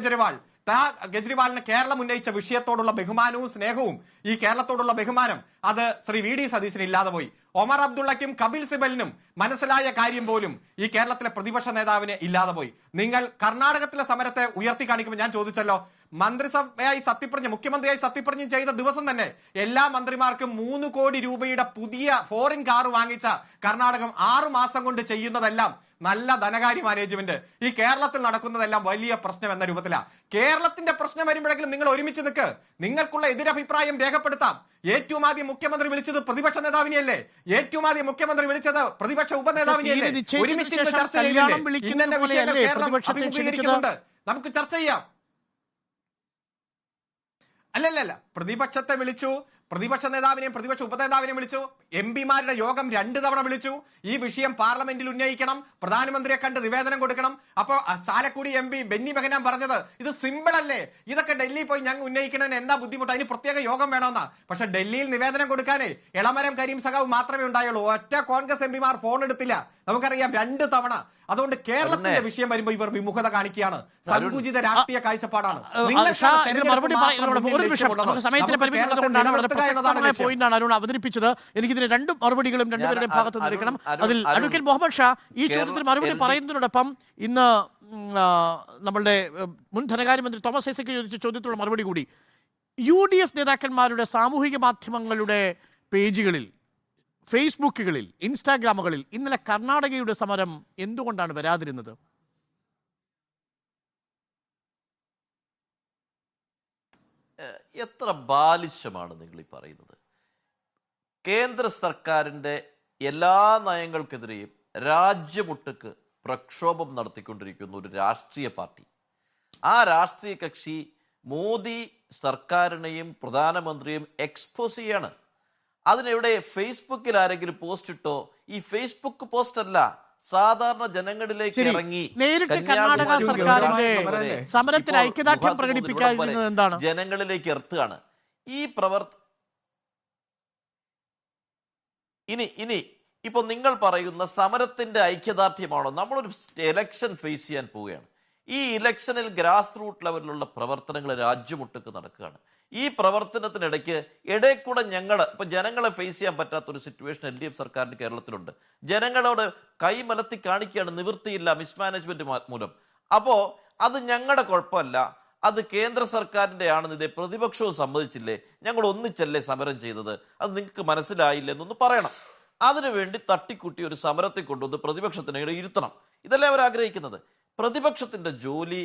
കെജ്രിവാളിന് കേരളം ഉന്നയിച്ച വിഷയത്തോടുള്ള ബഹുമാനവും സ്നേഹവും, ഈ കേരളത്തോടുള്ള ബഹുമാനം, അത് ശ്രീ VD സതീശന് ഇല്ലാതെ പോയി. ഒമർ അബ്ദുള്ളയ്ക്കും കപിൽ സിബലിനും മനസ്സിലായ കാര്യം പോലും ഈ കേരളത്തിലെ പ്രതിപക്ഷ നേതാവിന് ഇല്ലാതെ പോയി. നിങ്ങൾ കർണാടകത്തിലെ സമരത്തെ ഉയർത്തി കാണിക്കുമ്പോൾ ഞാൻ ചോദിച്ചല്ലോ, മുഖ്യമന്ത്രിയായി സത്യപ്രതിജ്ഞ ചെയ്ത ദിവസം തന്നെ എല്ലാ മന്ത്രിമാർക്കും 3 കോടി രൂപയുടെ പുതിയ ഫോറിൻ കാർ വാങ്ങിച്ച കർണാടകം 6 മാസം കൊണ്ട് ചെയ്യുന്നതെല്ലാം നല്ല ധനകാര്യ മാനേജ്മെന്റ്. ഈ കേരളത്തിൽ നടക്കുന്നതെല്ലാം വലിയ പ്രശ്നം എന്ന രൂപത്തിലാണ്. കേരളത്തിന്റെ പ്രശ്നം വരുമ്പോഴെങ്കിലും നിങ്ങൾ ഒരുമിച്ച് നിൽക്ക്, നിങ്ങൾക്കുള്ള എതിരഭിപ്രായം രേഖപ്പെടുത്താം. ഏറ്റവും ആദ്യം മുഖ്യമന്ത്രി വിളിച്ചത് പ്രതിപക്ഷ നേതാവിനെയല്ലേ? ഏറ്റവും ആദ്യം മുഖ്യമന്ത്രി വിളിച്ചത് പ്രതിപക്ഷ ഉപനേതാവിനെയല്ലേ? ഒരുമിച്ച് ചർച്ച അഭിമുഖീകരിക്കുന്നുണ്ട്, നമുക്ക് ചർച്ച ചെയ്യാം. അല്ലല്ല, പ്രതിപക്ഷത്തെ വിളിച്ചു, പ്രതിപക്ഷ നേതാവിനെയും പ്രതിപക്ഷ ഉപനേതാവിനെയും വിളിച്ചു, MP-മാരുടെ യോഗം 2 തവണ വിളിച്ചു. ഈ വിഷയം പാർലമെന്റിൽ ഉന്നയിക്കണം, പ്രധാനമന്ത്രിയെ കണ്ട് നിവേദനം കൊടുക്കണം. അപ്പോ ചാലക്കുടി MP ബെന്നി ബെഹനാൻ പറഞ്ഞത് ഇത് സിമ്പിൾ അല്ലേ, ഇതൊക്കെ ഡൽഹി പോയി ഞങ്ങൾ ഉന്നയിക്കണതിന് എന്താ ബുദ്ധിമുട്ട്, അതിന് പ്രത്യേക യോഗം വേണമെന്നാ. പക്ഷെ ഡൽഹിയിൽ നിവേദനം കൊടുക്കാനേ എളമരം കരീം സഖാവ് മാത്രമേ ഉണ്ടായുള്ളൂ. ഒറ്റ കോൺഗ്രസ് MP-മാർ ഫോൺ എടുത്തില്ല, നമുക്കറിയാം 2 തവണ. അതുകൊണ്ട് കേരളത്തിന്റെ വിഷയം വരുമ്പോൾ ഇവർ വിമുഖത കാണിക്കുകയാണ്, സങ്കുചിത രാഷ്ട്രീയ കാഴ്ചപ്പാടാണ്. പോയിന്റാണ് അരുൺ അവതരിപ്പിച്ചത്. എനിക്കിതിന് 2 മറുപടികളും 2 പേരുടെ ഭാഗത്ത് നിൽക്കണം. അതിൽ അഡ്വക്കേറ്റ് മുഹമ്മദ് ഷാ ഈ ചോദ്യത്തിന് മറുപടി പറയുന്നതിനോടൊപ്പം ഇന്ന് നമ്മളുടെ മുൻ ധനകാര്യമന്ത്രി തോമസ് ഐസക് ചോദിച്ച ചോദ്യത്തിലുള്ള മറുപടി കൂടി. UDF നേതാക്കന്മാരുടെ സാമൂഹിക മാധ്യമങ്ങളുടെ പേജുകളിൽ, ഫേസ്ബുക്കുകളിൽ, ഇൻസ്റ്റാഗ്രാമുകളിൽ ഇന്നലെ കർണാടകയുടെ സമരം എന്തുകൊണ്ടാണ് വരാതിരുന്നത്? എത്ര ബാലിശമാണ് നിങ്ങൾ ഈ പറയുന്നത്? കേന്ദ്ര സർക്കാരിൻ്റെ എല്ലാ നയങ്ങൾക്കെതിരെയും രാജ്യമൊട്ടുക്ക് പ്രക്ഷോഭം നടത്തിക്കൊണ്ടിരിക്കുന്ന ഒരു രാഷ്ട്രീയ പാർട്ടി, ആ രാഷ്ട്രീയ കക്ഷി മോദി സർക്കാരിനെയും പ്രധാനമന്ത്രിയും എക്സ്പോസ് ചെയ്യാണ്. അതിനെവിടെ ഫേസ്ബുക്കിൽ ആരെങ്കിലും പോസ്റ്റ് ഇട്ടോ? ഈ ഫേസ്ബുക്ക് പോസ്റ്റ് അല്ല, സാധാരണ ജനങ്ങളിലേക്ക് ഇറങ്ങി നേരിട്ട് കർണാടക സർക്കാരിന്റെ സമരത്തിൽ ഐക്യദാർഢ്യം പ്രകടിപ്പിക്കാതിരുന്നത് എന്താണ്? ജനങ്ങളിലേക്ക് എത്തുകയാണ് ഈ ഇനി ഇപ്പൊ നിങ്ങൾ പറയുന്ന സമരത്തിന്റെ ഐക്യദാർഢ്യമാണോ? നമ്മളൊരു ഇലക്ഷൻ ഫേസ് ചെയ്യാൻ പോവുകയാണ്. ഈ ഇലക്ഷനിൽ ഗ്രാസ് റൂട്ട് ലെവലിലുള്ള പ്രവർത്തനങ്ങൾ രാജ്യമൊട്ടുക്ക് നടക്കുകയാണ്. ഈ പ്രവർത്തനത്തിനിടയ്ക്ക് ഇടയ്ക്കൂടെ ഇപ്പൊ ജനങ്ങളെ ഫേസ് ചെയ്യാൻ പറ്റാത്തൊരു സിറ്റുവേഷൻ LDF സർക്കാരിന് കേരളത്തിലുണ്ട്. ജനങ്ങളോട് കൈമലത്തി കാണിക്കുകയാണ്, നിവൃത്തിയില്ല, മിസ്മാനേജ്മെന്റ് മൂലം. അപ്പോ അത് ഞങ്ങളുടെ കുഴപ്പമല്ല, അത് കേന്ദ്ര സർക്കാരിന്റെ ആണെന്ന് ഇതേ പ്രതിപക്ഷവും സമ്മതിച്ചില്ലേ, ഞങ്ങൾ ഒന്നിച്ചല്ലേ സമരം ചെയ്തത്, അത് നിങ്ങൾക്ക് മനസ്സിലായില്ല എന്നൊന്ന് പറയണം. അതിനുവേണ്ടി തട്ടിക്കൂട്ടി ഒരു സമരത്തെ കൊണ്ടുവന്ന് പ്രതിപക്ഷത്തിനിടെ ഇരുത്തണം. ഇതല്ലേ അവർ ആഗ്രഹിക്കുന്നത്? പ്രതിപക്ഷത്തിന്റെ ജോലി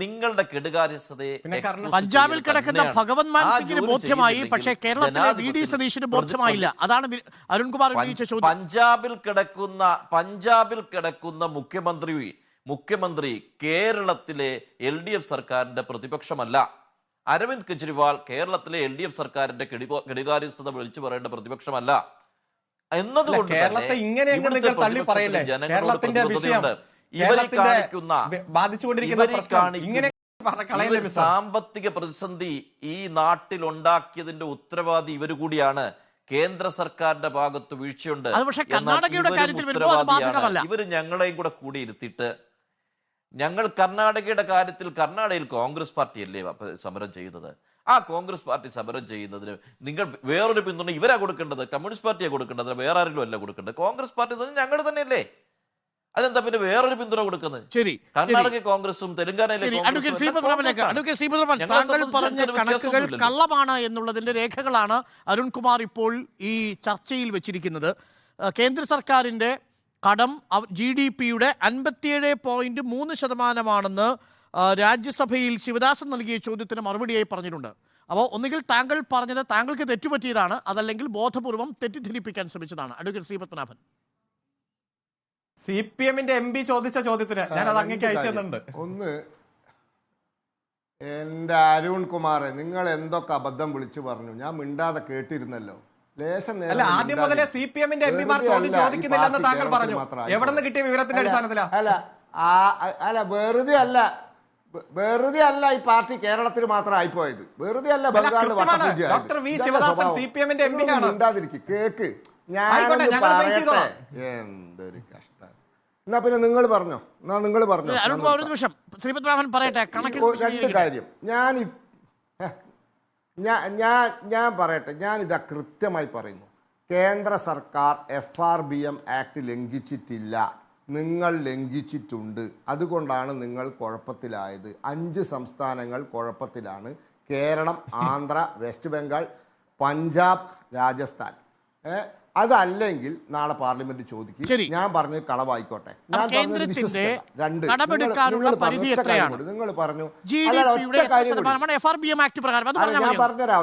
നിങ്ങളുടെ കെടുകാര്യസ്ഥതയെ പഞ്ചാബിൽ കിടക്കുന്ന ഭഗവത് മാൻ സിംഗിന് ബോധ്യമായി, പക്ഷേ കേരളത്തിലെ VD സതീശന് ബോധ്യമായില്ല. അതാണ് അരുൺകുമാർ ഉന്നയിച്ച ചോദ്യം. പഞ്ചാബിൽ കിടക്കുന്ന മുഖ്യമന്ത്രി കേരളത്തിലെ LDF സർക്കാരിന്റെ പ്രതിപക്ഷമല്ല. അരവിന്ദ് കെജ്രിവാൾ കേരളത്തിലെ LDF സർക്കാരിന്റെ കെടുകാര്യസ്ഥത വിളിച്ചു പറയേണ്ട പ്രതിപക്ഷമല്ല എന്നതുകൊണ്ട് സാമ്പത്തിക പ്രതിസന്ധി ഈ നാട്ടിൽ ഉണ്ടാക്കിയതിന്റെ ഉത്തരവാദി ഇവർ കൂടിയാണ്. കേന്ദ്ര സർക്കാരിന്റെ ഭാഗത്ത് വീഴ്ചയുണ്ട്. അത് പക്ഷേ എന്നാൽ കർണാടകയുടെ ഇവരും കാര്യത്തിൽ വരുമ്പോൾ അത് ഉത്തരവാദിയാണ്. ബാധകമല്ല. ഇവര് ഞങ്ങളെയും കൂടെ കൂടിയിരുത്തിയിട്ട് ഞങ്ങൾ കർണാടകയുടെ കാര്യത്തിൽ കർണാടകയിൽ കോൺഗ്രസ് പാർട്ടിയല്ലേ സമരം ചെയ്യുന്നത്. ആ കോൺഗ്രസ് പാർട്ടി സമരം ചെയ്യുന്നതിന് നിങ്ങൾ വേറൊരു പിന്തുണ ഇവരാ കൊടുക്കേണ്ടത്, കമ്മ്യൂണിസ്റ്റ് പാർട്ടിയാണ് കൊടുക്കേണ്ടത്, വേറെ ആരെങ്കിലും അല്ല കൊടുക്കേണ്ടത്. കോൺഗ്രസ് പാർട്ടി ഞങ്ങൾ തന്നെയല്ലേ, അതെന്താ പിന്നെ വേറൊരു പിന്തുണ കൊടുക്കുന്നത്? ശരി, കർണാടക കോൺഗ്രസും തെലങ്കാനയിലെ അഡ്വക്കേറ്റ് ശ്രീപദ്രമൻ, താങ്കൾ പറഞ്ഞ കണക്കുകൾ കള്ളമാണ് എന്നുള്ളതിന്റെ രേഖകളാണ് അരുൺകുമാർ ഇപ്പോൾ ഈ ചർച്ചയിൽ വെച്ചിരിക്കുന്നത്. കേന്ദ്ര സർക്കാരിന്റെ കടം GDP-യുടെ 57.3% രാജ്യസഭയിൽ ശിവദാസൻ നൽകിയ ചോദ്യത്തിന് മറുപടിയായി പറഞ്ഞിട്ടുണ്ട്. അപ്പോൾ ഒന്നുകിൽ താങ്കൾ പറഞ്ഞത് താങ്കൾക്ക് തെറ്റുപറ്റിയതാണ്, അതല്ലെങ്കിൽ ബോധപൂർവം തെറ്റിദ്ധരിപ്പിക്കാൻ ശ്രമിച്ചതാണ്. അഡ്വക്കേറ്റ് ശ്രീപത്മനാഭൻ, CPM-ന്റെ MP ചോദിച്ച ചോദ്യത്തിന് ഞാൻ അത് അങ്ങേക്ക് അയച്ചു തന്നിട്ടുണ്ട്. ഒന്ന്, എൻ്റെ അരുൺകുമാറെ, നിങ്ങൾ എന്തൊക്കെ അബദ്ധം വിളിച്ചു പറഞ്ഞു, ഞാൻ മിണ്ടാതെ കേട്ടിരുന്നല്ലോ. അല്ല, ആദ്യം മുതലേ CPM-ന്റെ MP-മാർ ചോദിക്കുന്നില്ലെന്ന് താങ്കൾ പറഞ്ഞു. എവിടെ നിന്ന് കിട്ടിയ വിവരത്തിന്റെ അടിസ്ഥാനത്തിലാ? അല്ല, വെറുതെ അല്ല ഈ പാർട്ടി കേരളത്തിൽ മാത്രം ആയിപ്പോയത്, വെറുതെ അല്ല ബംഗാളിൽ ഡോക്ടർ വി ശിവദാസൻ CPM-ന്റെ MP ആണ്. മിണ്ടാതിരിക്കും, കേക്ക്, ഞാനൊന്ന് പറയട്ടെ. എന്തൊരു കഷ്ടം. എന്നാ പിന്നെ നിങ്ങൾ പറഞ്ഞോ, ഒരു നിമിഷം ശ്രീപത്മനാഭൻ പറയട്ടെ. രണ്ട് കാര്യം ഞാൻ പറയട്ടെ. ഞാനിതാ കൃത്യമായി പറയുന്നു, കേന്ദ്ര സർക്കാർ FRBM ആക്ട് ലംഘിച്ചിട്ടില്ല, നിങ്ങൾ ലംഘിച്ചിട്ടുണ്ട്. അതുകൊണ്ടാണ് നിങ്ങൾ കുഴപ്പത്തിലായത്. 5 സംസ്ഥാനങ്ങൾ കുഴപ്പത്തിലാണ്: കേരളം, ആന്ധ്ര, വെസ്റ്റ് ബംഗാൾ, പഞ്ചാബ്, രാജസ്ഥാൻ. അതല്ലെങ്കിൽ നാളെ പാർലമെന്റ് ചോദിക്കും. ഞാൻ പറഞ്ഞത് കളവായിക്കോട്ടെ, ഞാൻ പറഞ്ഞത് വിശ്വസിക്കണ്ട. രണ്ട്, നിങ്ങൾ പറഞ്ഞു ഞാൻ പറഞ്ഞുതരാം.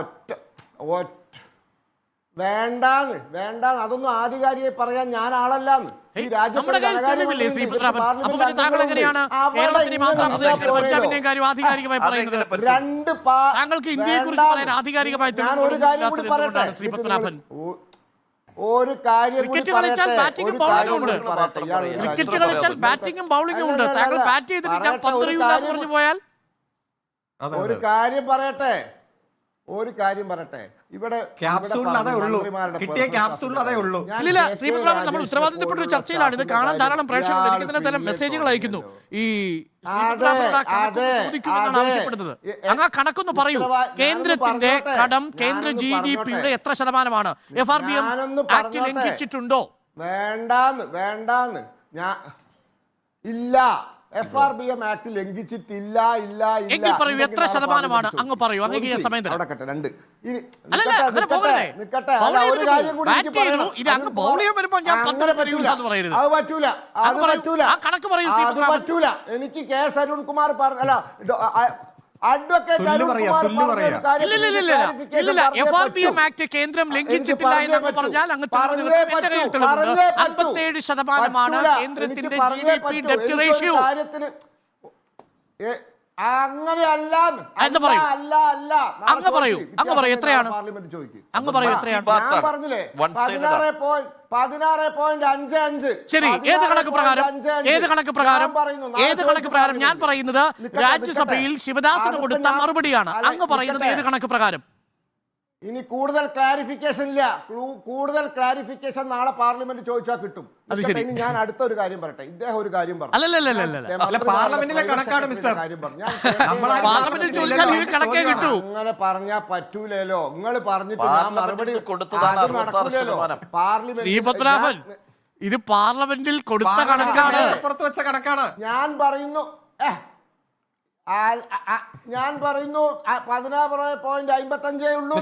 വേണ്ടാന്ന് അതൊന്നും ആധികാരികമായി പറയാൻ ഞാൻ ആളല്ലാന്ന്. ഈ രാജ്യത്തെ ഒരു കാര്യം ക്രിക്കറ്റ് കളിച്ചാൽ ബാറ്റിംഗും ബൗളിംഗും ഉണ്ട്. ക്രിക്കറ്റ് കളിച്ചാൽ ബാറ്റിംഗും ബൗളിംഗും ഉണ്ട്. താങ്കൾ ബാറ്റ് ചെയ്തിട്ട് ഞാൻ പന്തെറിയില്ല എന്ന് പറഞ്ഞു പോയാൽ ഒരു കാര്യം പറയട്ടെ. ഇവിടെ ഇല്ല, ശ്രീപത്മനാഭൻ, നമ്മൾ ഉത്തരവാദിത്തപ്പെട്ട ഒരു ചർച്ചയിലാണ്. ഇത് കാണാൻ ധാരാളം പ്രേക്ഷകർ എനിക്ക് തന്നെ മെസ്സേജുകൾ അയക്കുന്നു. ഈ ആവശ്യപ്പെടുന്നത് അങ്ങ് കണക്കൊന്ന് പറയൂ. കേന്ദ്രത്തിന്റെ കടം കേന്ദ്ര GDP-യുടെ എത്ര ശതമാനമാണ്? FRBM ആക്ട് ലംഘിച്ചിട്ടുണ്ടോ? വേണ്ടാന്ന് ഞാൻ ഇല്ല, FRBM ആക്ട് ലംഘിച്ചിട്ടില്ല. എങ്കിൽ പറയൂ, എത്ര ശതമാനമാണ്? അങ്ങ് പറയൂ, അങ്ങ് സമയം നടക്കട്ടെ. രണ്ട്, എനിക്ക് KS അരുൺകുമാർ പറഞ്ഞ FRBM ആക്ട് കേന്ദ്രം ലംഘിച്ചിട്ടില്ല എന്ന് പറഞ്ഞാൽ അങ്ങ് 57% കേന്ദ്രത്തിന്റെ GDP ഡെപ്റ്റ് റേഷ്യോ. അങ്ങനെയല്ല, അങ്ങ് പറയൂ എത്രയാണ്? അങ്ങ് പറയൂ എത്രയാണ്? ഞാൻ പറഞ്ഞില്ലേ 16.55. ശരി, ഏത് കണക്ക് പ്രകാരം? ഞാൻ പറയുന്നത് രാജ്യസഭയിൽ ശിവദാസന് കൊടുത്ത മറുപടിയാണ്. അങ്ങ് പറയുന്നത് ഏത് കണക്ക് പ്രകാരം? ഇനി കൂടുതൽ ക്ലാരിഫിക്കേഷൻ നാളെ പാർലമെന്റ് ചോദിച്ചാൽ കിട്ടും. ഇനി ഞാൻ അടുത്തൊരു കാര്യം പറയട്ടെ. ഇദ്ദേഹം ഒരു കാര്യം പറഞ്ഞു. അങ്ങനെ പറഞ്ഞാൽ പറ്റൂലല്ലോ. നിങ്ങൾ പറഞ്ഞിട്ട് ഞാൻ മറുപടി നടക്കൂലല്ലോ. ശ്രീപത്മനാഭൻ, ഇത് പാർലമെന്റിൽ കൊടുത്ത കണക്കാണ്, പുറത്തു വെച്ച കണക്കാണ്. ഞാൻ പറയുന്നു 16.55 ഉള്ളൂ.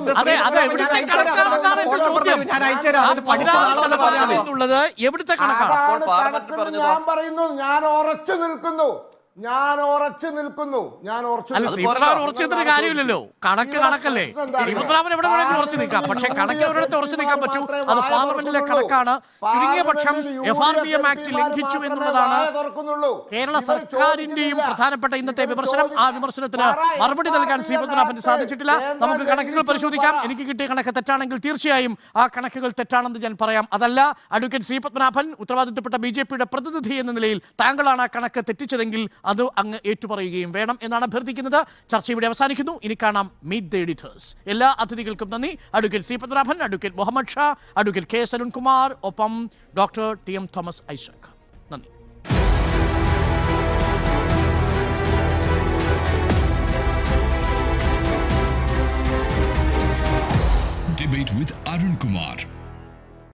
എവിടുത്തെ കണക്കാണ്? ഞാൻ പറയുന്നു, ഞാൻ ഉറച്ചു നിൽക്കുന്നു. കാര്യമില്ലല്ലോ, കണക്കല്ലേ. ശ്രീപത്മനാഭൻ എവിടെ വേണമെങ്കിലും ഉറച്ചു നിൽക്കാം, പക്ഷെ കണക്ക് ഒരിടത്ത് ഉറച്ചു നിൽക്കാൻ പറ്റൂ. അത് പാർലമെന്റിലെ കണക്കാണ്. ചുരുങ്ങിയ പക്ഷം FRBM ആക്ട് ലംഘിച്ചു എന്നുള്ളതാണ് കേരള സർക്കാരിന്റെയും പ്രധാനപ്പെട്ട ഇന്നത്തെ വിമർശനം. ആ വിമർശനത്തിന് മറുപടി നൽകാൻ ശ്രീപത്മനാഭന് സാധിച്ചിട്ടില്ല. നമുക്ക് കണക്കുകൾ പരിശോധിക്കാം. എനിക്ക് കിട്ടിയ കണക്ക് തെറ്റാണെങ്കിൽ തീർച്ചയായും ആ കണക്കുകൾ തെറ്റാണെന്ന് ഞാൻ പറയാം. അതല്ല, അഡ്വക്കേറ്റ് ശ്രീപത്മനാഭൻ, ഉത്തരവാദിത്തപ്പെട്ട BJP-യുടെ പ്രതിനിധി എന്ന നിലയിൽ താങ്കളാണ് ആ കണക്ക് തെറ്റിച്ചതെങ്കിൽ അത് അങ്ങ് ഏറ്റുപറയുകയും വേണം എന്നാണ് അഭ്യർത്ഥിക്കുന്നത്. ചർച്ച ഇവിടെ അവസാനിക്കുന്നു. ഇനി കാണാം മീറ്റ് ദ എഡിറ്റേഴ്സ്. എല്ലാ അതിഥികൾക്കും നന്ദി. Advocate C Padmanabhan, advocate Muhammad Shah, advocate K Sarunkumar, ഒപ്പം doctor T M Thomas Isaac. നന്ദി. Debate with Arun Kumar.